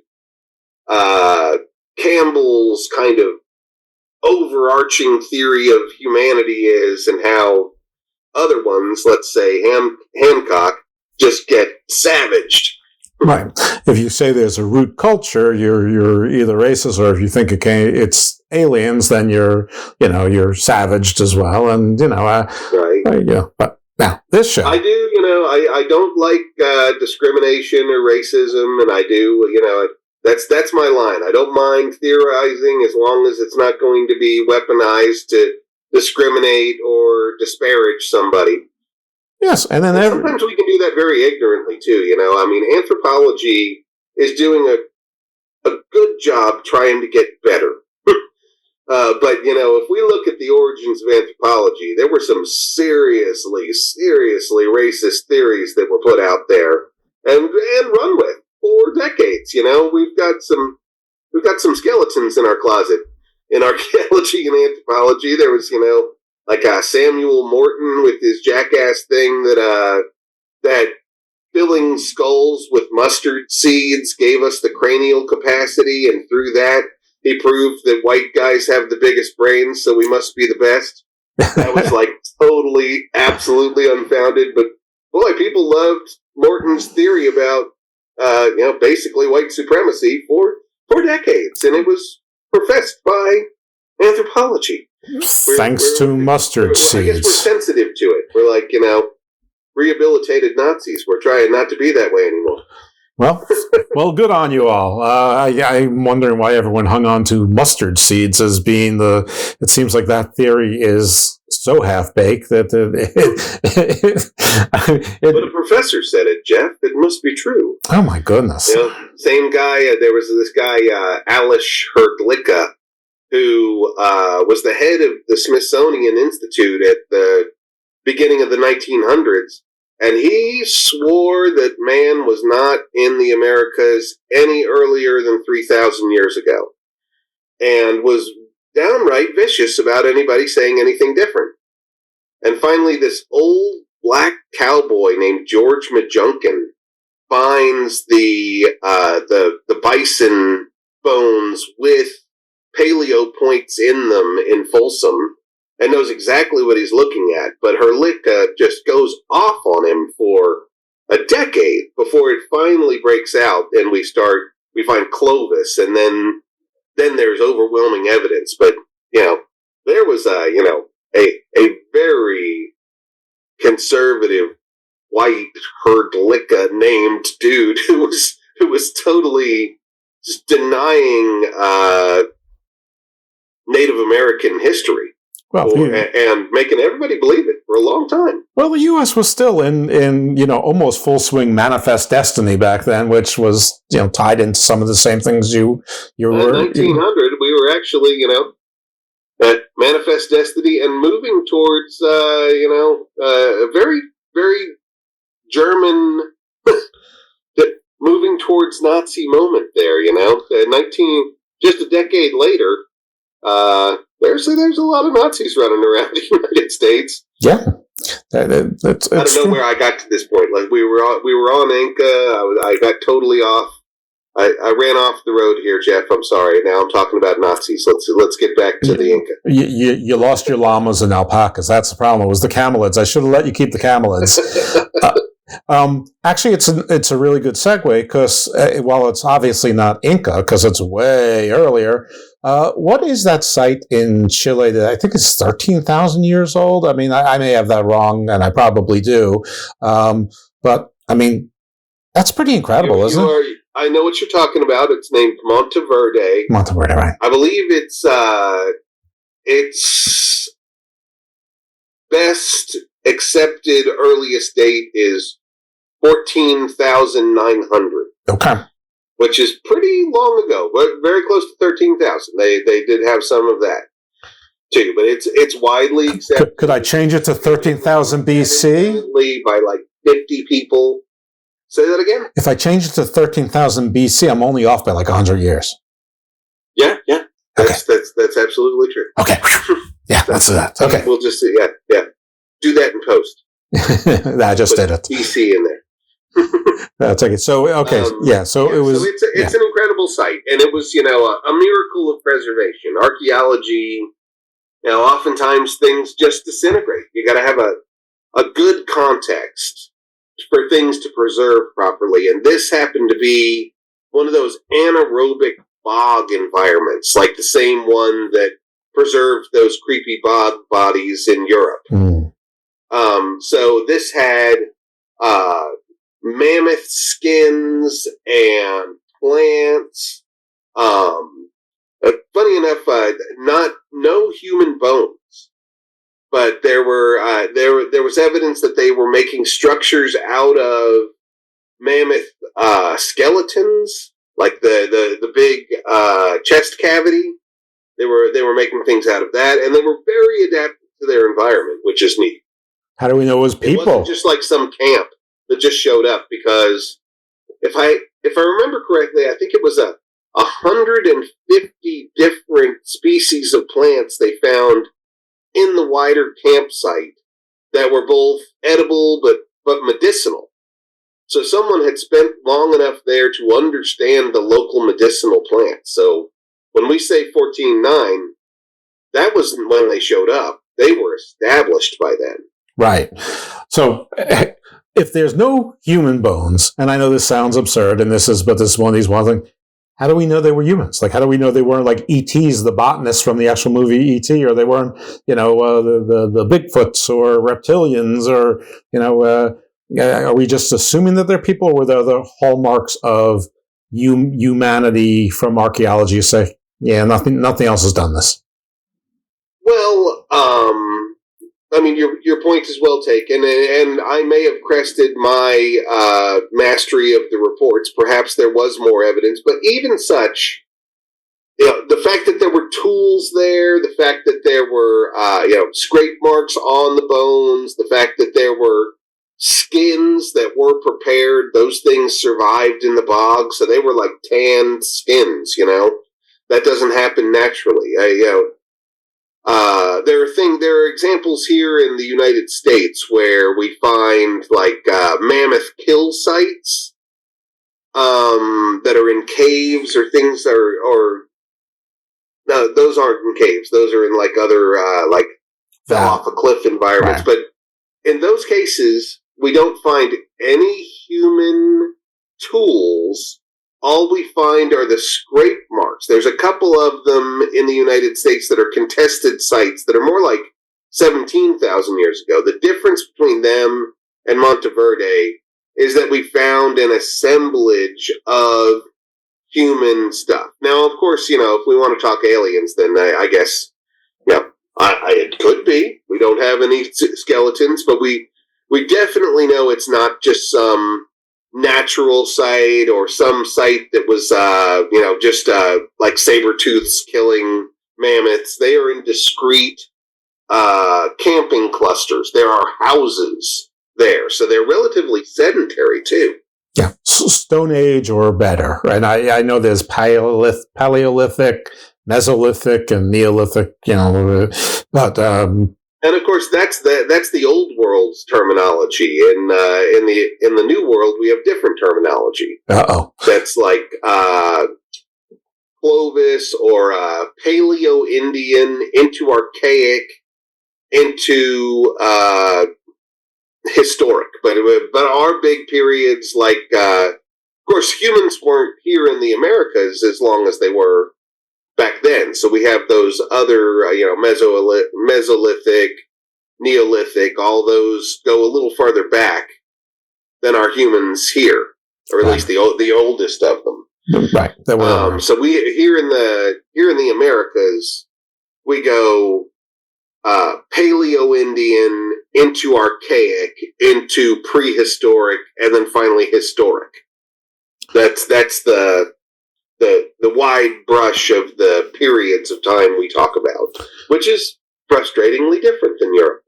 Campbell's kind of overarching theory of humanity is, and how other ones, let's say Hancock, just get savaged. Right. If you say there's a root culture, you're either racist, or if you think it's aliens, then you're savaged as well. And right. But now this show, I do. I don't like discrimination or racism, and I do. That's my line. I don't mind theorizing as long as it's not going to be weaponized to discriminate or disparage somebody. Yes, and then sometimes we can do that very ignorantly too. I mean, anthropology is doing a good job trying to get better. But if we look at the origins of anthropology, there were some seriously racist theories that were put out there and run with for decades. We've got some skeletons in our closet in archaeology and anthropology. There was like Samuel Morton with his jackass thing that filling skulls with mustard seeds gave us the cranial capacity, and through that he proved that white guys have the biggest brains, so we must be the best. That was like totally, absolutely unfounded, but boy, people loved Morton's theory about basically white supremacy for decades, and it was professed by anthropology. Thanks to mustard seeds. I guess we're sensitive to it. We're like, rehabilitated Nazis. We're trying not to be that way anymore. Well, good on you all. I'm wondering why everyone hung on to mustard seeds as being it seems like that theory is so half-baked that but a professor said it, Jeff. It must be true. Oh, my goodness. Same guy, there was this guy, Alish Herdlicka, who was the head of the Smithsonian Institute at the beginning of the 1900s. And he swore that man was not in the Americas any earlier than 3,000 years ago. And was downright vicious about anybody saying anything different. And finally, this old black cowboy named George Majunkin finds the bison bones with paleo points in them in Folsom, and knows exactly what he's looking at, but Herdlicka just goes off on him for a decade before it finally breaks out, and we find Clovis, and then there's overwhelming evidence. But, there was a very conservative white Herdlicka named dude who was totally just denying Native American history. And making everybody believe it for a long time. Well, the U.S. was still in almost full swing manifest destiny back then, which was tied into some of the same things you were. In 1900, we were actually at manifest destiny and moving towards a very, very German moving towards Nazi moment there. Just a decade later. There's a lot of Nazis running around the United States. Yeah, I don't know where I got to this point. Like we were on Inca. I got totally off. I ran off the road here, Jeff. I'm sorry. Now I'm talking about Nazis. Let's get back to the Inca. You lost your llamas and alpacas. That's the problem. It was the camelids. I should have let you keep the camelids. Actually, it's a really good segue because while it's obviously not Inca because it's way earlier, what is that site in Chile that I think is 13,000 years old? I mean, I may have that wrong, and I probably do. But I mean, that's pretty incredible, isn't it? I know what you're talking about. It's named Monteverde. Monteverde, right? I believe its best accepted earliest date is 14,900. Okay. Which is pretty long ago, but very close to 13,000. They did have some of that too, but it's widely accepted. Could I change it to 13,000 BC? By like 50 people. Say that again? If I change it to 13,000 BC, I'm only off by like 100 years. Yeah. That's absolutely true. Okay. Yeah, that's that. Okay. We'll just see. Yeah. Do that in post. I just did it. BC in there. I'll take it. So, okay. So it was. So it's an incredible site, and it was, a miracle of preservation. Archaeology, oftentimes things just disintegrate. You got to have a good context for things to preserve properly, and this happened to be one of those anaerobic bog environments, like the same one that preserved those creepy bog bodies in Europe. So this had mammoth skins and plants. Funny enough, no human bones, but there was evidence that they were making structures out of mammoth skeletons, like the big chest cavity. They were making things out of that, and they were very adapted to their environment, which is neat. How do we know it was people? It wasn't just like some camp that just showed up, because if I remember correctly, I think it was 150 different species of plants they found in the wider campsite that were both edible but medicinal. So someone had spent long enough there to understand the local medicinal plants. So when we say 14.9, that wasn't when they showed up. They were established by then. Right. So if there's no human bones, and I know this sounds absurd, and this is one of these ones, like, how do we know they were humans? Like, how do we know they weren't like E.T.s, the botanists from the actual movie E.T., or they weren't, the Bigfoots or reptilians, or, Are we just assuming that they're people, or were there other hallmarks of humanity from archaeology? You say, yeah, nothing else has done this. Well, I mean, your point is well taken, and I may have crested my mastery of the reports. Perhaps there was more evidence, but even such, the fact that there were tools there, the fact that there were scrape marks on the bones, the fact that there were skins that were prepared, those things survived in the bog, so they were like tanned skins. That doesn't happen naturally. There are examples here in the United States where we find like mammoth kill sites that are in caves or things that are no, those aren't in caves. Those are in like other fell off a cliff environments. Right. But in those cases, we don't find any human tools. All we find are the scrape marks. There's a couple of them in the United States that are contested sites that are more like 17,000 years ago. The difference between them and Monteverde is that we found an assemblage of human stuff. Now, of course, if we want to talk aliens, then I guess, it could be. We don't have any skeletons, but we definitely know it's not just some natural site or some site that was, just like saber-tooths killing mammoths. They are in discrete camping clusters. There are houses there, so they're relatively sedentary too. Yeah, Stone Age or better, right? I know there's Paleolithic, Mesolithic, and Neolithic, but and of course that's the old world's terminology. In the new world, we have different terminology. That's like Clovis or Paleo-Indian into Archaic into historic, but our big periods, like of course humans weren't here in the Americas as long as they were back then, so we have those other Mesolithic, Neolithic, all those go a little farther back than our humans here, or at least the oldest of them. Right. So we here in the Americas, we go Paleo-Indian into Archaic, into prehistoric, and then finally historic. That's the wide brush of the periods of time we talk about, which is frustratingly different than Europe.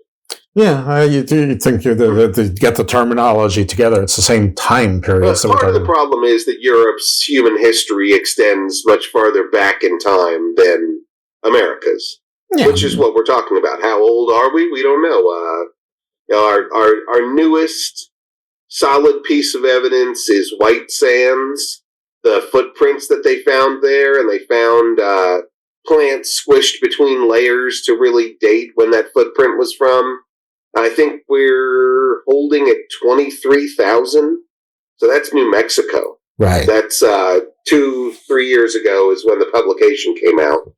Yeah, you think to get the terminology together, it's the same time period. Well, part of the problem is that Europe's human history extends much farther back in time than America's. Yeah. Which is what we're talking about. How old are we? We don't know. Our newest solid piece of evidence is White Sands, the footprints that they found there, and they found plants squished between layers to really date when that footprint was from. I think we're holding at 23,000, so that's New Mexico. Right. That's 2-3 years ago is when the publication came out.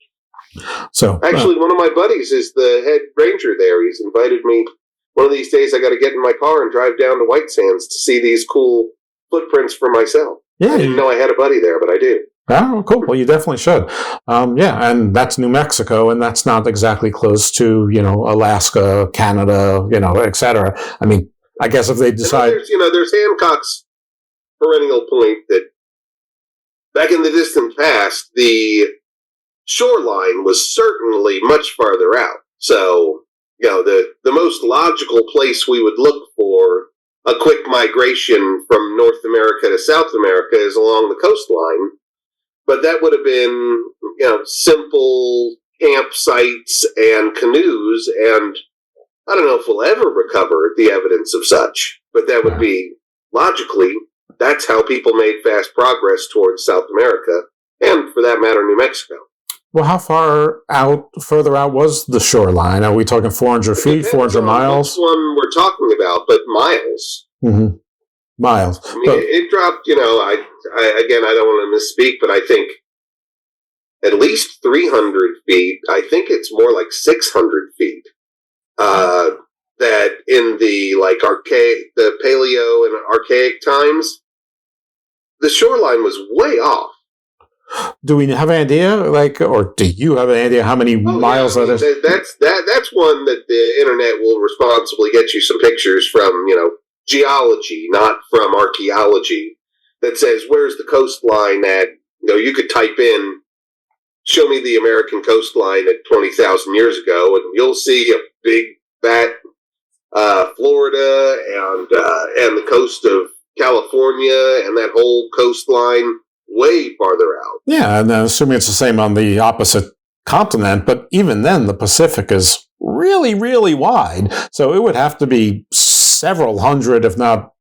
So actually, one of my buddies is the head ranger there. He's invited me. One of these days, I got to get in my car and drive down to White Sands to see these cool footprints for myself. Yeah, I didn't know I had a buddy there, but I do. Oh, cool. Well, you definitely should. And that's New Mexico, and that's not exactly close to, Alaska, Canada, et cetera. I mean, I guess if they decide... There's Hancock's perennial point that back in the distant past, the shoreline was certainly much farther out. So, the most logical place we would look for a quick migration from North America to South America is along the coastline. But that would have been, simple campsites and canoes, and I don't know if we'll ever recover the evidence of such, but that would be, logically, that's how people made fast progress towards South America, and for that matter, New Mexico. Well, how further out was the shoreline? Are we talking 400 feet, 400 miles? Which one we're talking about, but miles. Mm-hmm. Miles. I mean, it dropped, I don't want to misspeak, but I think at least 300 feet. I think it's more like 600 feet. that in the paleo and archaic times, the shoreline was way off. Do we have an idea, or do you have an idea how many miles that is? That's one that the internet will responsibly get you some pictures from, geology, not from archaeology, that says, where's the coastline at? You could type in, show me the American coastline at 20,000 years ago, and you'll see a big, fat Florida and the coast of California and that whole coastline way farther out. Yeah, and assuming it's the same on the opposite continent, but even then the Pacific is really, really wide. So it would have to be several hundred, if not,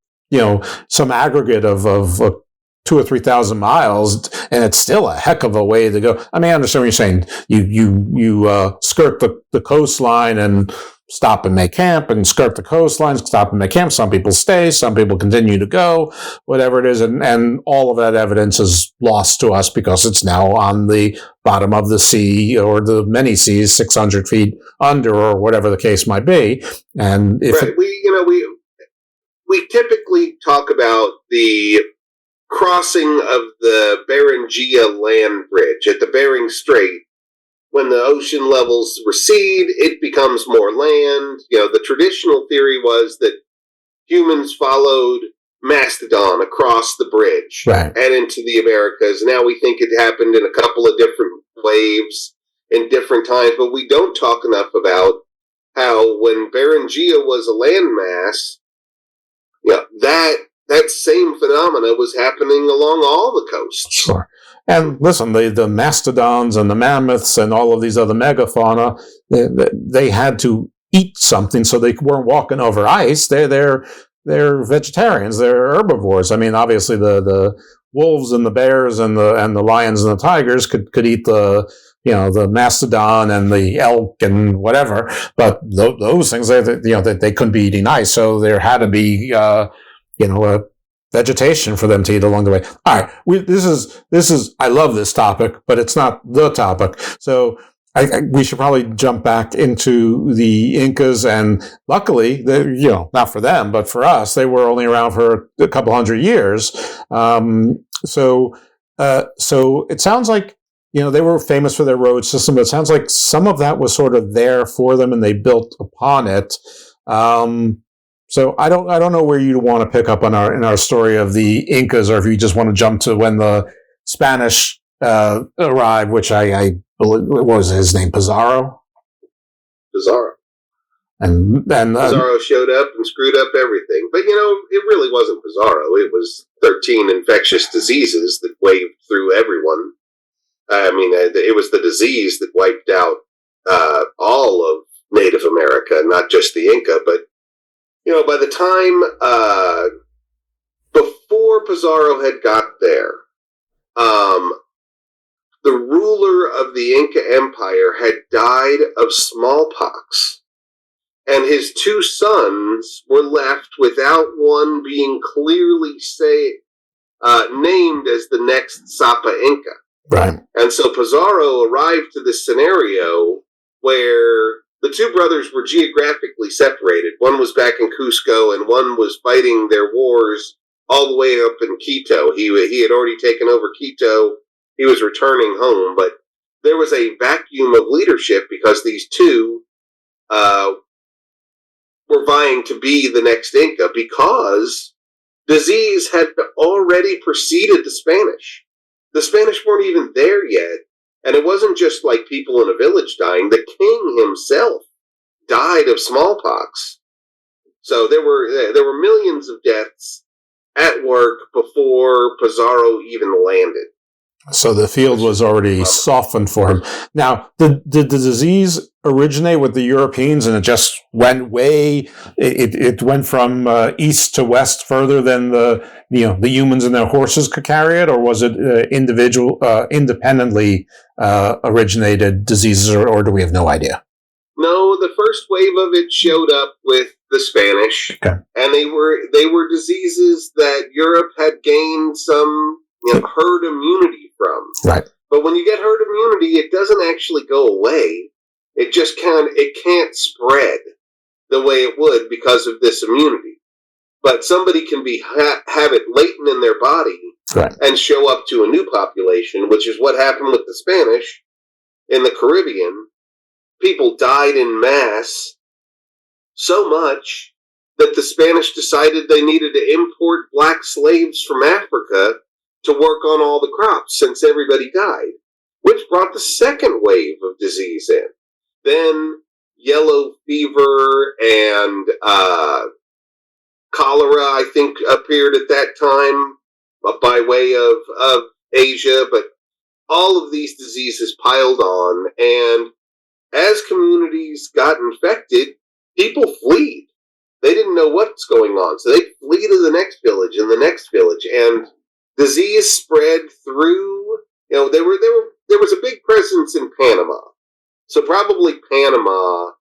some aggregate of 2,000 or 3,000 miles, and it's still a heck of a way to go. I mean, I understand what you're saying. You skirt the coastline and stop and make camp, and skirt the coastline, stop and make camp. Some people stay, some people continue to go, whatever it is, and all of that evidence is lost to us because it's now on the bottom of the sea or the many seas, 600 feet under, or whatever the case might be. And if we typically talk about the crossing of the Beringia land bridge at the Bering Strait. When the ocean levels recede, it becomes more land. The traditional theory was that humans followed Mastodon across the bridge and into the Americas. Now we think it happened in a couple of different waves in different times, but we don't talk enough about how when Beringia was a landmass, that same phenomena was happening along all the coasts. Sure. And listen, the mastodons and the mammoths and all of these other megafauna, they had to eat something, so they weren't walking over ice. They're vegetarians. They're herbivores. I mean, obviously the wolves and the bears and the lions and the tigers could eat the mastodon and the elk and whatever, but those things they couldn't be eating ice. So there had to be a vegetation for them to eat along the way. All right, this is I love this topic, but it's not the topic. So we should probably jump back into the Incas, and luckily, not for them, but for us, they were only around for a couple hundred years. So it sounds like they were famous for their road system, but it sounds like some of that was sort of there for them, and they built upon it. So I don't know where you want to pick up in our story of the Incas, or if you just want to jump to when the Spanish arrived, which I believe, what was his name, Pizarro? Pizarro. And Pizarro showed up and screwed up everything. But, it really wasn't Pizarro. It was 13 infectious diseases that waved through everyone. I mean, it was the disease that wiped out all of Native America, not just the Inca, but by the time before Pizarro had got there, the ruler of the Inca Empire had died of smallpox, and his two sons were left without one being clearly named as the next Sapa Inca. Right. And so Pizarro arrived to this scenario where the two brothers were geographically separated. One was back in Cusco, and one was fighting their wars all the way up in Quito. He had already taken over Quito. He was returning home, but there was a vacuum of leadership because these two were vying to be the next Inca, because disease had already preceded the Spanish. The Spanish weren't even there yet. And it wasn't just like people in a village dying. The king himself died of smallpox. So there were millions of deaths at work before Pizarro even landed. So the field was already softened for him. Now, did the disease originate with the Europeans, and it just went it went from east to west further than the humans and their horses could carry it, or was it independently originated diseases, or do we have no idea? No, the first wave of it showed up with the Spanish, and they were diseases that Europe had gained some herd immunity from. Right. But when you get herd immunity, it doesn't actually go away. It just can't spread. the way it would because of this immunity. But somebody can have it latent in their body and show up to a new population, which is what happened with the Spanish in the Caribbean. People died in mass so much that the Spanish decided they needed to import black slaves from Africa to work on all the crops since everybody died, which brought the second wave of disease in. Then yellow fever and cholera, I think, appeared at that time by way of Asia, but all of these diseases piled on, and as communities got infected, people fled. They didn't know what's going on, so they flee to the next village and the next village, and disease spread through. There was a big presence in Panama, so probably Panama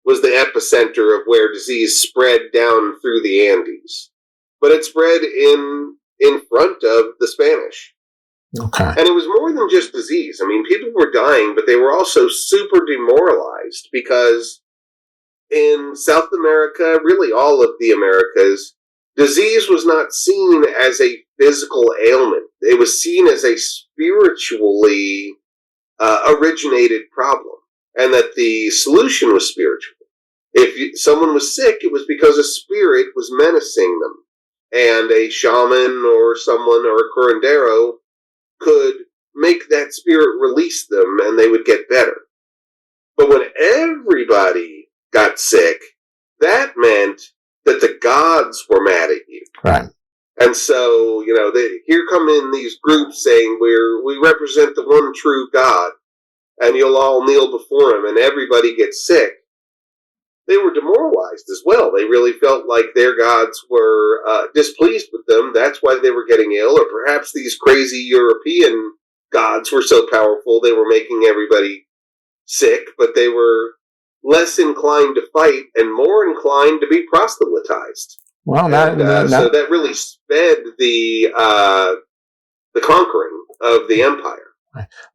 was the epicenter of where disease spread down through the Andes, but it spread in front of the Spanish. Okay. And it was more than just disease. I mean, people were dying, but they were also super demoralized because in South America, really all of the Americas, disease was not seen as a physical ailment. It was seen as a spiritually originated problem, and that the solution was spiritual. If someone was sick, it was because a spirit was menacing them, and a shaman or someone or a curandero could make that spirit release them and they would get better. But when everybody got sick, that meant that the gods were mad at you. Right. And so, here come in these groups saying we represent the one true God, and you'll all kneel before him, and everybody gets sick. They were demoralized as well. They really felt like their gods were displeased with them. That's why they were getting ill. Or perhaps these crazy European gods were so powerful they were making everybody sick, but they were less inclined to fight and more inclined to be proselytized. Well, so that really sped the conquering of the empire.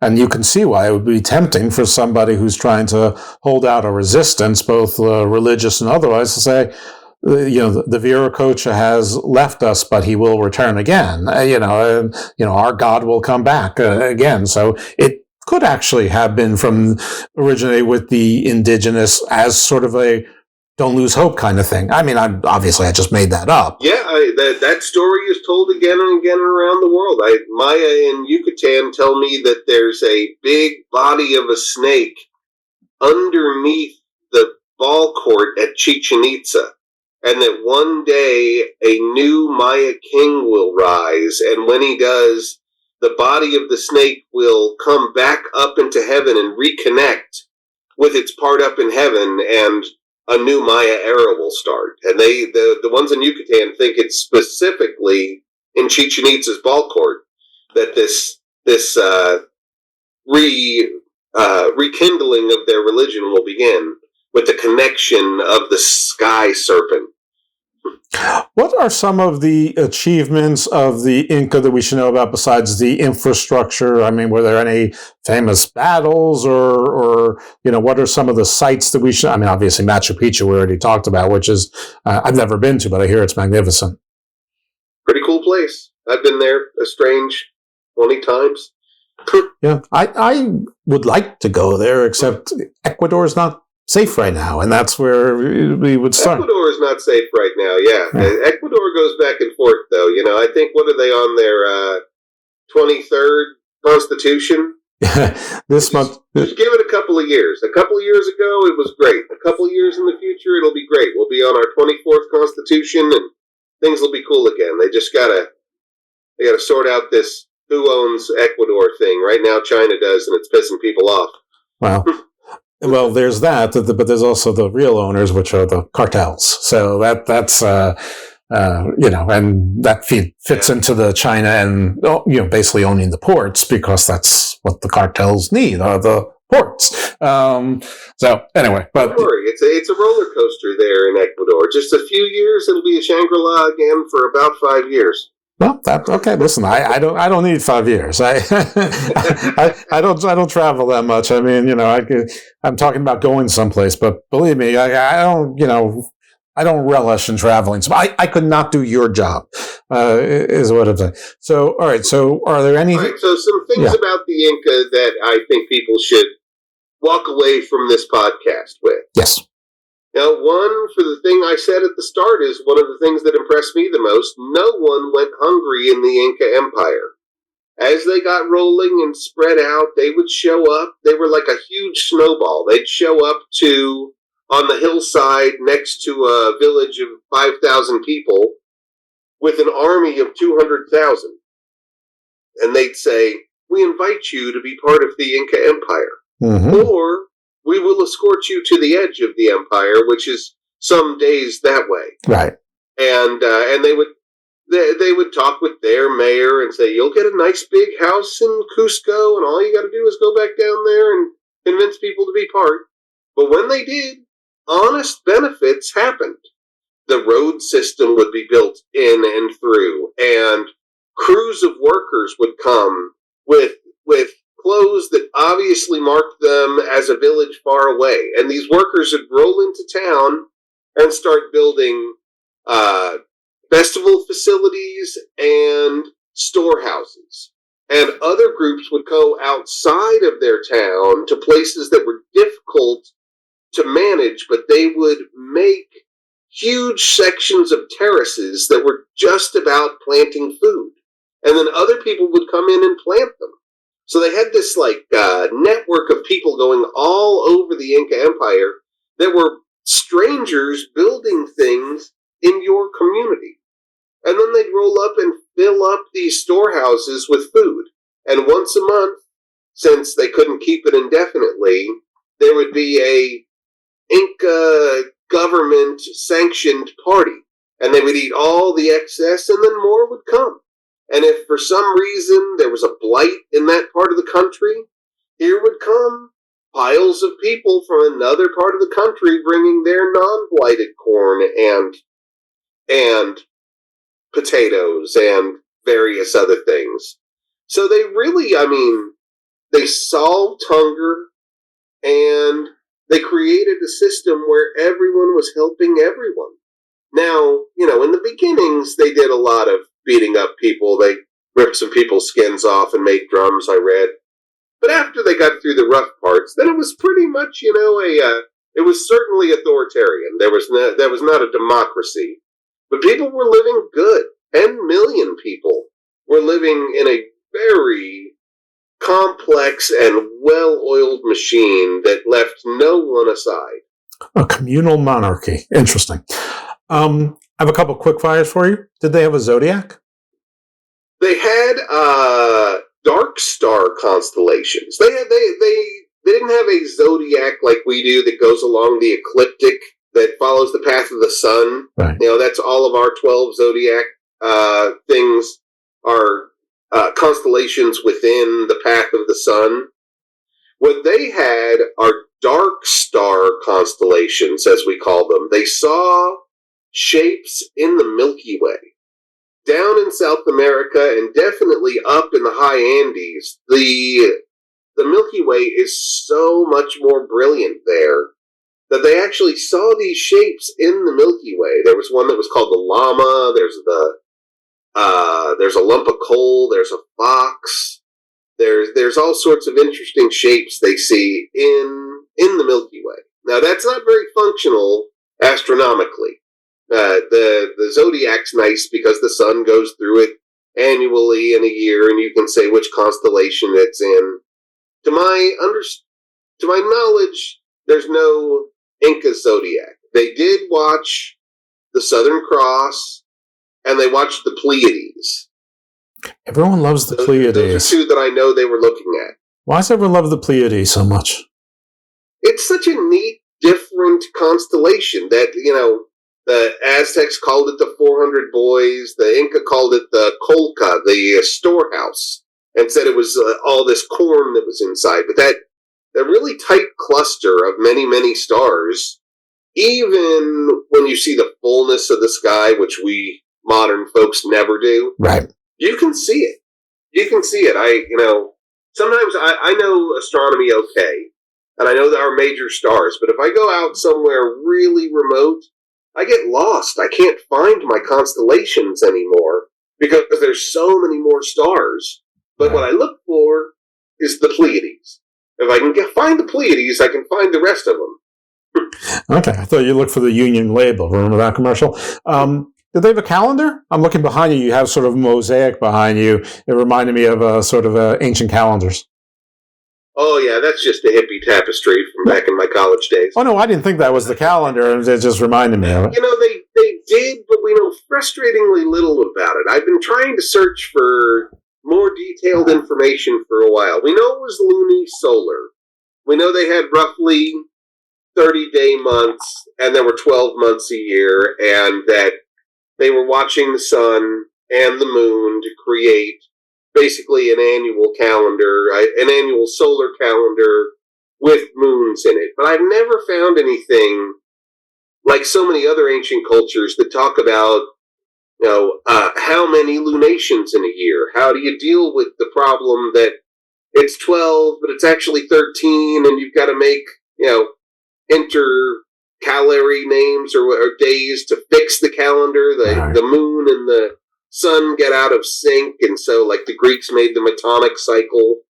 And you can see why it would be tempting for somebody who's trying to hold out a resistance, both religious and otherwise, to say, the Vera Cocha has left us, but he will return again. Our God will come back again. So it could actually have been originated with the indigenous as sort of a don't lose hope kind of thing. I mean, I just made that up. Yeah, that story is told again and again around the world. Maya in Yucatan tell me that there's a big body of a snake underneath the ball court at Chichen Itza, and that one day a new Maya king will rise, and when he does, the body of the snake will come back up into heaven and reconnect with its part up in heaven, and a new Maya era will start. And the ones in Yucatan think it's specifically in Chichen Itza's ball court that this rekindling of their religion will begin with the connection of the sky serpent. What are some of the achievements of the Inca that we should know about besides the infrastructure? I mean, were there any famous battles or what are some of the sites that we should, I mean, obviously Machu Picchu we already talked about, which is, I've never been to, but I hear it's magnificent. Pretty cool place. I've been there a strange 20 times. Yeah, I would like to go there, except Ecuador is not safe right now, and that's where we would start. Ecuador is not safe right now, yeah. Ecuador goes back and forth, though. I think, what are they on their 23rd Constitution? This month. Just give it a couple of years. A couple of years ago, it was great. A couple of years in the future, it'll be great. We'll be on our 24th Constitution, and things will be cool again. They just gotta sort out this who owns Ecuador thing. Right now, China does, and it's pissing people off. Wow. Well, there's that, but there's also the real owners, which are the cartels. So that's and that fits into the China and basically owning the ports, because that's what the cartels need, are the ports. So anyway, but don't worry, it's a roller coaster there in Ecuador. Just a few years, it'll be a Shangri-La again for about 5 years. Well, okay. Listen, I don't need 5 years. I don't travel that much. I mean, I'm talking about going someplace, but believe me, I don't, I don't relish in traveling. So I could not do your job, is what I'm saying. So, all right. So are there any... All right, so some things about the Inca that I think people should walk away from this podcast with. Yes. Now, one, for the thing I said at the start, is one of the things that impressed me the most. No one went hungry in the Inca Empire. As they got rolling and spread out, they would show up. They were like a huge snowball. They'd show up on the hillside next to a village of 5,000 people with an army of 200,000. And they'd say, "We invite you to be part of the Inca Empire." Mm-hmm. Or, "We will escort you to the edge of the empire," which is some days that way. Right. And they would talk with their mayor and say, "You'll get a nice big house in Cusco, and all you got to do is go back down there and convince people to be part." But when they did, honest benefits happened. The road system would be built in and through, and crews of workers would come with clothes that obviously marked them as a village far away. And these workers would roll into town and start building festival facilities and storehouses. And other groups would go outside of their town to places that were difficult to manage, but they would make huge sections of terraces that were just about planting food. And then other people would come in and plant them. So they had this network of people going all over the Inca Empire that were strangers building things in your community. And then they'd roll up and fill up these storehouses with food. And once a month, since they couldn't keep it indefinitely, there would be a Inca government-sanctioned party. And they would eat all the excess, and then more would come. And if for some reason there was a blight in that part of the country, here would come piles of people from another part of the country bringing their non-blighted corn and potatoes and various other things. So they really, they solved hunger, and they created a system where everyone was helping everyone. Now, in the beginnings, they did a lot of beating up people. They ripped some people's skins off and made drums, I read. But after they got through the rough parts, then it was pretty much, it was certainly authoritarian. There was not a democracy. But people were living good. 10 million people were living in a very complex and well-oiled machine that left no one aside. A communal monarchy. Interesting. I have a couple quick fires for you. Did they have a zodiac? They had dark star constellations. They didn't have a zodiac like we do that goes along the ecliptic that follows the path of the sun. Right. That's all of our 12 zodiac things are constellations within the path of the sun. What they had are dark star constellations, as we call them. They saw shapes in the Milky Way. Down in South America, and definitely up in the high Andes, the Milky Way is so much more brilliant there that they actually saw these shapes in the Milky Way. There was one that was called the llama. There's a lump of coal. There's a fox. There's all sorts of interesting shapes they see in the Milky Way. Now, that's not very functional astronomically. The zodiac's nice because the sun goes through it annually in a year, and you can say which constellation it's in. To my knowledge, there's no Inca zodiac. They did watch the Southern Cross, and they watched the Pleiades. Everyone loves the Pleiades. Those are two that I know they were looking at. Why does everyone love the Pleiades so much? It's such a neat, different constellation that, the Aztecs called it the 400 Boys. The Inca called it the Colca, the storehouse, and said it was all this corn that was inside. But that really tight cluster of many, many stars, even when you see the fullness of the sky, which we modern folks never do. Right. You can see it. You can see it. Sometimes I know astronomy okay, and I know there are major stars, but if I go out somewhere really remote, I get lost. I can't find my constellations anymore because there's so many more stars. But what I look for is the Pleiades. If I can find the Pleiades, I can find the rest of them. Okay, I thought you looked for the Union label. Remember that commercial? Did they have a calendar? I'm looking behind you. You have sort of a mosaic behind you. It reminded me of sort of ancient calendars. Oh, yeah, that's just a hippie tapestry from back in my college days. Oh, no, I didn't think that was the calendar. It just reminded me of it. They did, but we know frustratingly little about it. I've been trying to search for more detailed information for a while. We know it was lunisolar. We know they had roughly 30-day months, and there were 12 months a year, and that they were watching the sun and the moon to create basically an annual calendar, an annual solar calendar with moons in it. But I've never found anything like so many other ancient cultures that talk about, how many lunations in a year? How do you deal with the problem that it's 12, but it's actually 13, and you've got to make, intercalary names or days to fix the calendar? The moon and the sun get out of sync, and so like the Greeks made the metonic cycle.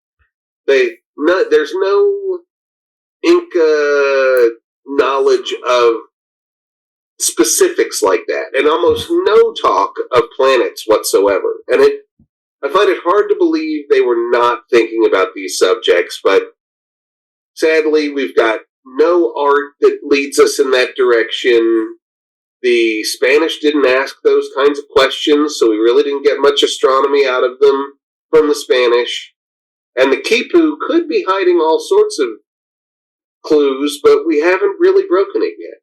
There's no Inca knowledge of specifics like that, and almost no talk of planets whatsoever. And I find it hard to believe they were not thinking about these subjects, but sadly we've got no art that leads us in that direction. The Spanish didn't ask those kinds of questions, so we really didn't get much astronomy out of them from the Spanish. And the Quipu could be hiding all sorts of clues, but we haven't really broken it yet.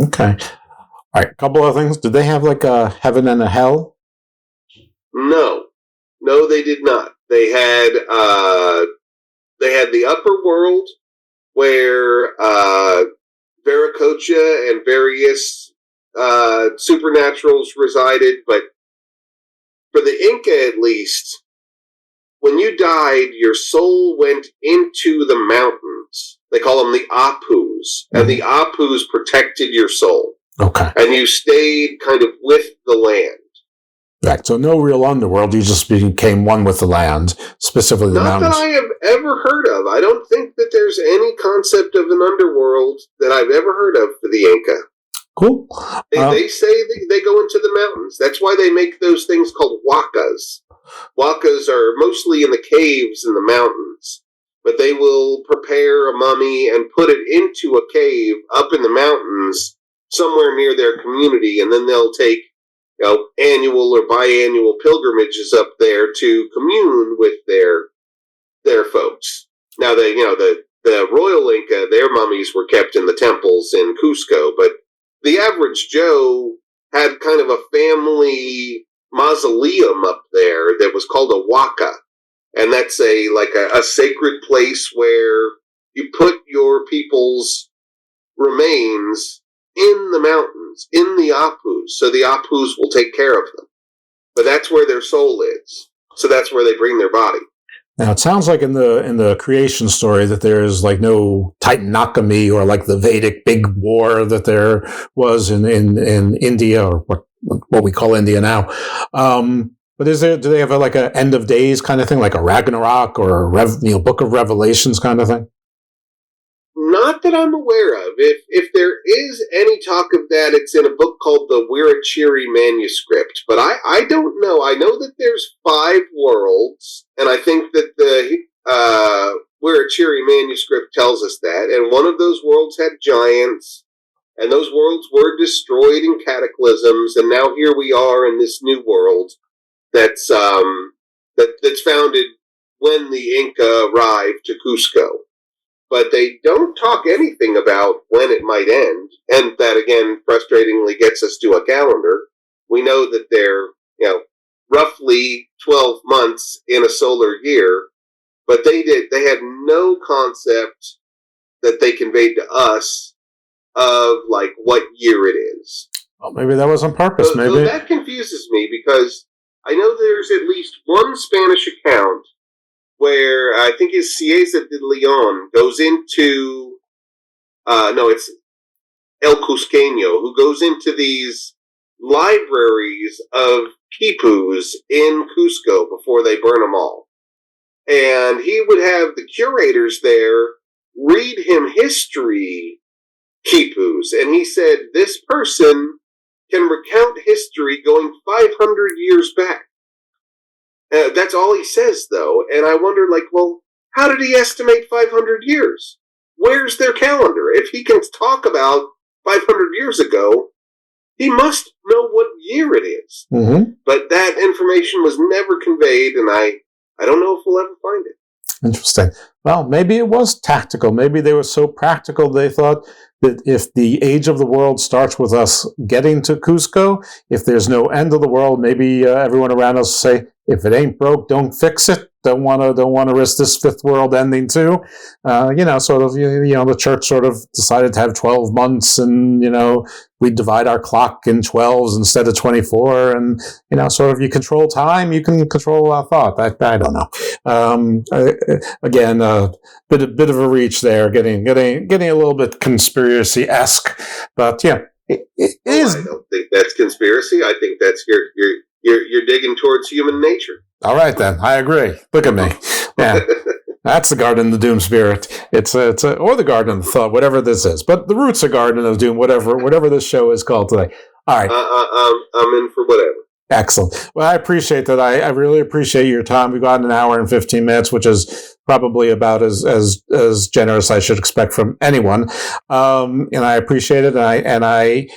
Okay. All right, a couple of things. Did they have like a heaven and a hell? No, they did not. They had the upper world where Vera Cocha and various supernaturals resided, but for the Inca at least, when you died, your soul went into the mountains. They call them the Apus, and the Apus protected your soul. Okay. And you stayed kind of with the land. Right, so no real underworld, you just became one with the land, specifically the mountains. Not that I have ever heard of. I don't think that there's any concept of an underworld that I've ever heard of for the Inca. Cool. They say they go into the mountains. That's why they make those things called huacas. Huacas are mostly in the caves in the mountains, but they will prepare a mummy and put it into a cave up in the mountains somewhere near their community, and then they'll take annual or biannual pilgrimages up there to commune with their folks. Now, the royal Inca, their mummies were kept in the temples in Cusco, but the average Joe had kind of a family mausoleum up there that was called a huaca, and that's a sacred place where you put your people's remains in the mountains, in the Apus, so the Apus will take care of them. But that's where their soul is, so that's where they bring their body. Now, it sounds like in the creation story that there is like no Titanoctomy or like the Vedic big war that there was in India, or what we call India now. But do they have like a end of days kind of thing, like a Ragnarok or a Book of Revelations kind of thing? Not that I'm aware of. If there is any talk of that, it's in a book called the Wirachiri Manuscript. But I don't know. I know that there's 5 worlds, and I think that the Wirachiri Manuscript tells us that. And one of those worlds had giants, and those worlds were destroyed in cataclysms. And now here we are in this new world that's founded when the Inca arrived to Cusco. But they don't talk anything about when it might end, and that again frustratingly gets us to a calendar. We know that they're, roughly 12 months in a solar year, but they had no concept that they conveyed to us of like what year it is. Well, maybe that was on purpose. Maybe that confuses me because I know there's at least one Spanish account where I think it's Cieza de Leon goes into, it's El Cusqueño, who goes into these libraries of quipus in Cusco before they burn them all. And he would have the curators there read him history quipus. And he said, this person can recount history going 500 years back. That's all he says, though. And I wonder, well, how did he estimate 500 years? Where's their calendar? If he can talk about 500 years ago, he must know what year it is. Mm-hmm. But that information was never conveyed, and I don't know if we'll ever find it. Interesting. Well, maybe it was tactical. Maybe they were so practical they thought that if the age of the world starts with us getting to Cusco, if there's no end of the world, maybe everyone around us say, if it ain't broke, don't fix it. Don't want to risk this fifth world ending too. The church sort of decided to have 12 months, and we divide our clock in 12s instead of 24, and you control time, you can control our thought. I don't know. Again, bit of a reach there, getting a little bit conspiracy-esque, but yeah, it is. I don't think that's conspiracy. I think that's you're digging towards human nature. All right, then. I agree. Look at me. Yeah, that's the Garden of the Doom spirit. It's or the Garden of the Thought, whatever this is. But the roots are Garden of Doom, whatever this show is called today. All right. I'm in for whatever. Excellent. Well, I appreciate that. I really appreciate your time. We've got an hour and 15 minutes, which is probably about as generous I should expect from anyone. And I appreciate it. And I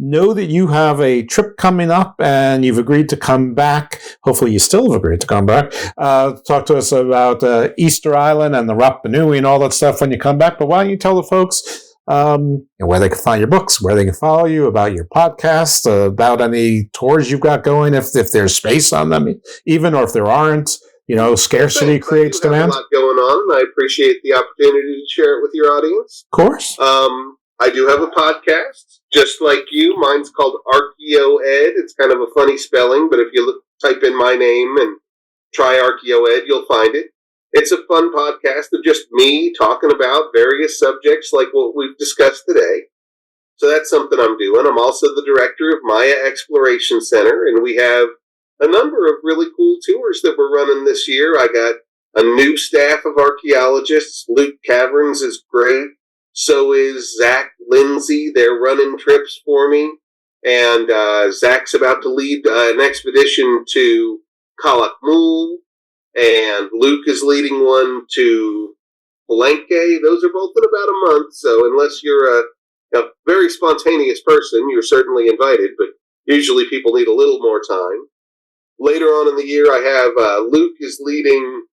know that you have a trip coming up and you've agreed to come back. Hopefully you still have agreed to come back. Talk to us about Easter Island and the Rapa Nui and all that stuff when you come back. But why don't you tell the folks where they can find your books, where they can follow you, about your podcast, about any tours you've got going, if there's space on them, even, or if there aren't. Scarcity creates demand. There's a lot going on, and I appreciate the opportunity to share it with your audience. Of course. I do have a podcast, just like you. Mine's called ArcheoEd. It's kind of a funny spelling, but if you type in my name and try ArcheoEd, you'll find it. It's a fun podcast of just me talking about various subjects like what we've discussed today. So that's something I'm doing. I'm also the director of Maya Exploration Center, and we have a number of really cool tours that we're running this year. I got a new staff of archaeologists. Luke Caverns is great. So is Zach Lindsay. They're running trips for me. And Zach's about to lead an expedition to Calakmul. And Luke is leading one to Palenque. Those are both in about a month. So unless you're a very spontaneous person, you're certainly invited. But usually people need a little more time. Later on in the year, I have Luke is leading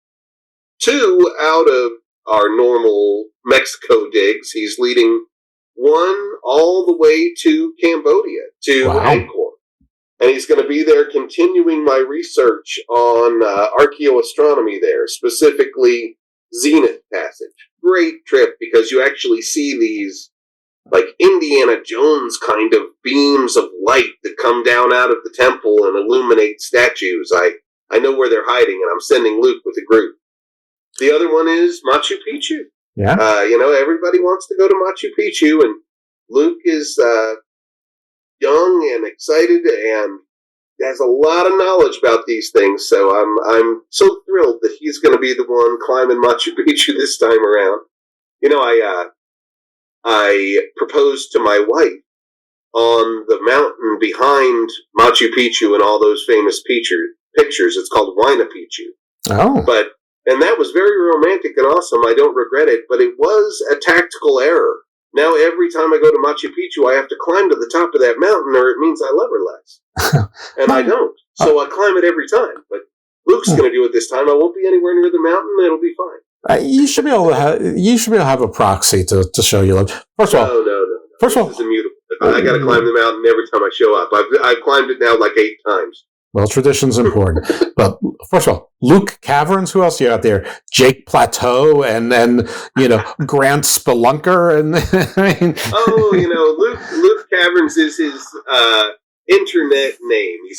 2 out of our normal Mexico digs. He's leading one all the way to Cambodia, to Angkor. And he's going to be there continuing my research on archaeoastronomy there, specifically Zenith Passage. Great trip because you actually see these like Indiana Jones kind of beams of light that come down out of the temple and illuminate statues. I know where they're hiding, and I'm sending Luke with a group. The other one is Machu Picchu. Yeah. Everybody wants to go to Machu Picchu, and Luke is young and excited and has a lot of knowledge about these things. So I'm so thrilled that he's going to be the one climbing Machu Picchu this time around. I proposed to my wife on the mountain behind Machu Picchu and all those famous pictures. It's called Huayna Picchu. Oh. And that was very romantic and awesome. I don't regret it, but it was a tactical error. Now every time I go to Machu Picchu, I have to climb to the top of that mountain or it means I love her less. And I don't. So I climb it every time. But Luke's going to do it this time. I won't be anywhere near the mountain. It'll be fine. You should be able to have a proxy to show you love. First of all, no. First of all, this is immutable. I got to climb the mountain every time I show up. I've climbed it now like 8 times. Well, tradition's important. But first of all, Luke Caverns, who else you out there? Jake Plateau and Grant Spelunker. And I mean, Luke Caverns is his internet name. He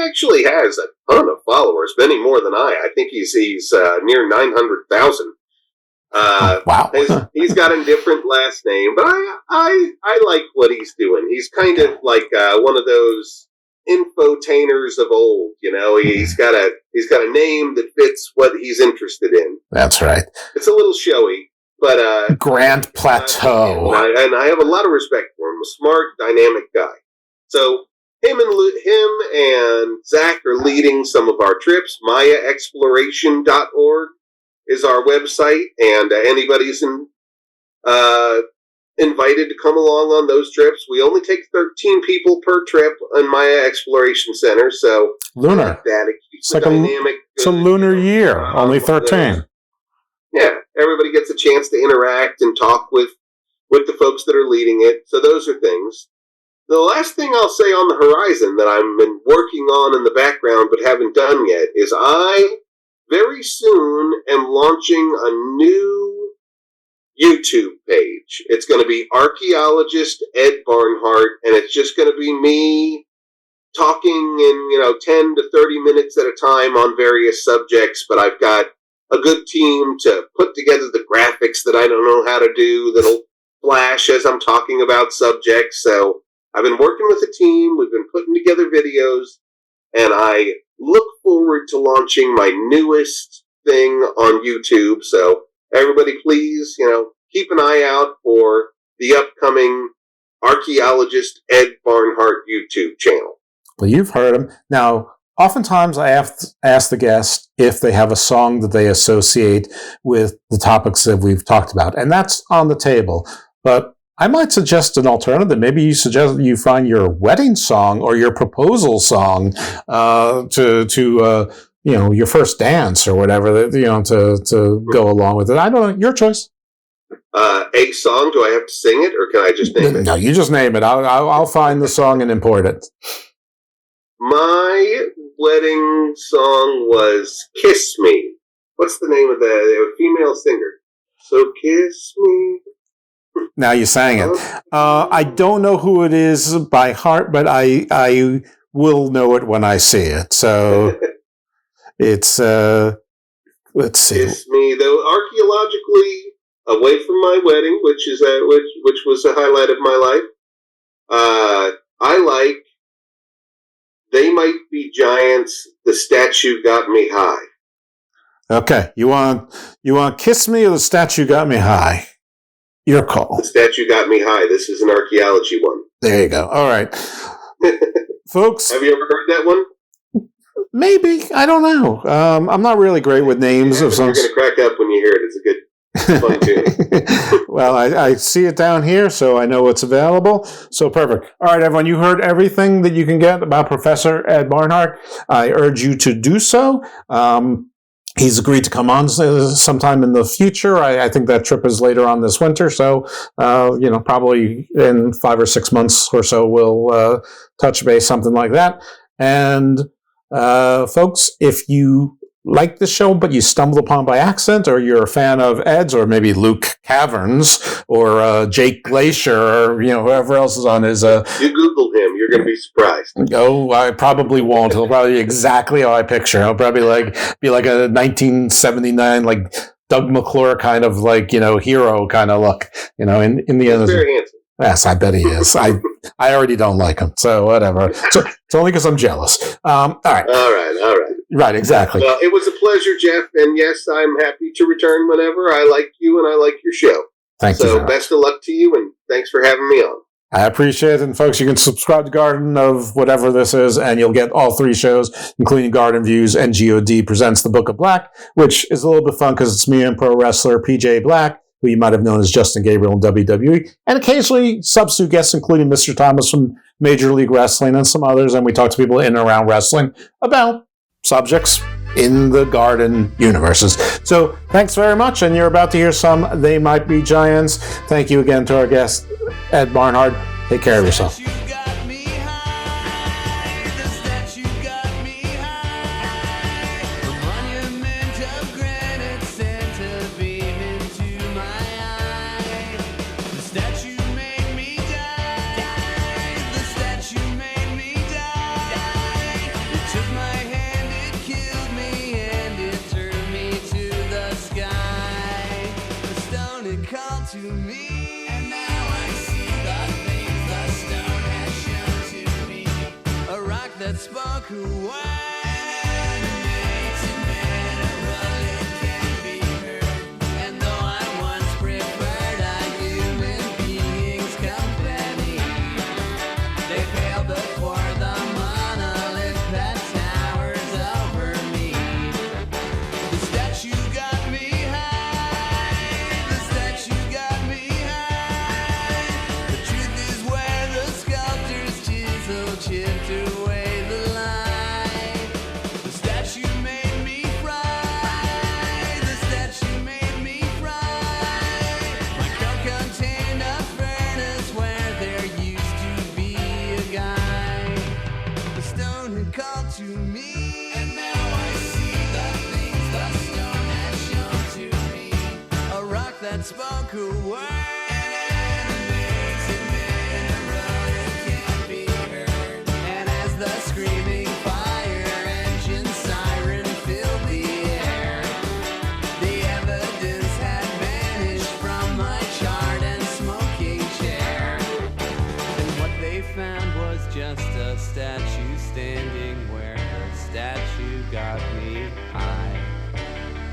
actually has a ton of followers, many more than I think he's near 900,000. Wow. He's got a different last name, but I like what he's doing. He's kind of like one of those infotainers of old. He's got a name that fits what he's interested in. That's right. It's a little showy, but Grand Plateau. And I have a lot of respect for him. A smart, dynamic guy. So him and Zach are leading some of our trips. MayaExploration.org is our website, and anybody's invited to come along on those trips. We only take 13 people per trip on Maya Exploration Center, so lunar. It's like it's a lunar year, only 13. Yeah, everybody gets a chance to interact and talk with the folks that are leading it. So those are things. The last thing I'll say on the horizon that I've been working on in the background but haven't done yet is I very soon am launching a new YouTube page. It's going to be archaeologist Ed Barnhart, and it's just going to be me talking in 10 to 30 minutes at a time on various subjects, but I've got a good team to put together the graphics that I don't know how to do that'll flash as I'm talking about subjects. So I've been working with a team, we've been putting together videos, and I look forward to launching my newest thing on YouTube. So everybody please, keep an eye out for the upcoming archaeologist Ed Barnhart YouTube channel. Well, you've heard him. Now, oftentimes I ask the guest if they have a song that they associate with the topics that we've talked about, and that's on the table. But I might suggest an alternative. Maybe you suggest you find your wedding song or your proposal song to your first dance or whatever, to go along with it. I don't know. Your choice. A song? Do I have to sing it, or can I just name it? No, you just name it. I'll find the song and import it. My wedding song was "Kiss Me." What's the name of the female singer? So kiss me. Now you sang it. I don't know who it is by heart, but I will know it when I see it. So it's let's see. Kiss me, though archaeologically away from my wedding, which was a highlight of my life. I like "They Might Be Giants." The statue got me high. Okay, you want "Kiss Me" or "The Statue Got Me High"? Your call. The statue got me high. This is an archaeology one. There you go. All right. Folks. Have you ever heard that one? Maybe. I don't know. I'm not really great with names of songs. You're going to crack up when you hear it. It's a good, fun tune. Well, I see it down here, so I know what's available. So perfect. All right, everyone. You heard everything that you can get about Professor Ed Barnhart. I urge you to do so. He's agreed to come on sometime in the future. I think that trip is later on this winter. So, probably in 5 or 6 months or so, we'll touch base, something like that. And folks, if you like the show, but you stumbled upon by accident, or you're a fan of Ed's, or maybe Luke Caverns, or Jake Glacier, or whoever else is on his. You Googled him, you're going to be surprised. Oh, I probably won't. He'll probably be exactly how I picture. He'll probably be like a 1979 like Doug McClure kind of hero kind of look. In the end, he's very handsome. Yes, I bet he is. I already don't like him, so whatever. So it's only because I'm jealous. All right. Right, exactly. Well, it was a pleasure, Jeff, and yes, I'm happy to return whenever. I like you, and I like your show. Thank you. So best of luck to you, and thanks for having me on. I appreciate it. And folks, you can subscribe to Garden of whatever this is, and you'll get all 3 shows, including Garden Views and GOD Presents the Book of Black, which is a little bit fun because it's me and pro wrestler PJ Black, who you might have known as Justin Gabriel in WWE, and occasionally substitute guests, including Mr. Thomas from Major League Wrestling and some others. And we talk to people in and around wrestling about subjects in the Garden universes. So thanks very much. And you're about to hear some They Might Be Giants. Thank you again to our guest, Ed Barnhart. Take care of yourself. called to me, and now I see the things the stone has shown to me. A rock that spoke a word, an animated mineral, it can't be heard. And though I once preferred a human being's company, they pale before the monolith that towers over me. The statue got me high, the statue got me high. The truth is where the sculptor's chisel chipped away the light. The statue made me fry, the statue made me fry. My coat contained a furnace where there used to be a guy. The stone had called to me, and now I see the things the stone had shown to me. A rock that spoke a word, an animated mineral, it can't be heard. And as the screaming fire engine siren filled the air, the evidence had vanished from my charred and smoking chair. And what they found was just a statue standing where her statue got me high.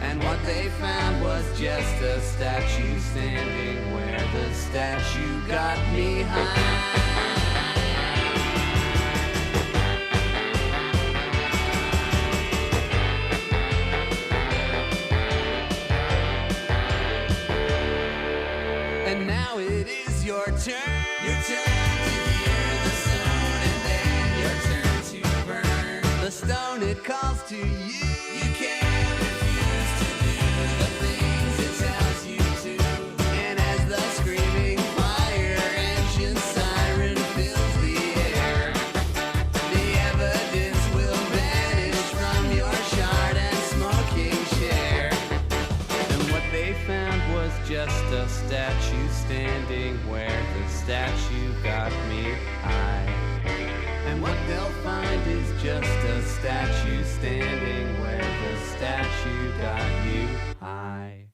And what they found was just a statue standing where the statue got me high. And now it is your turn to hear the stone, and then your turn to burn. The stone, it calls to you, you can't refuse to do the things it tells you to. And as the screaming fire engine siren fills the air, the evidence will vanish from your charred and smoking chair. And what they found was just a statue standing where the statue got me high. And what they'll find is just a statue standing where the statue got you high.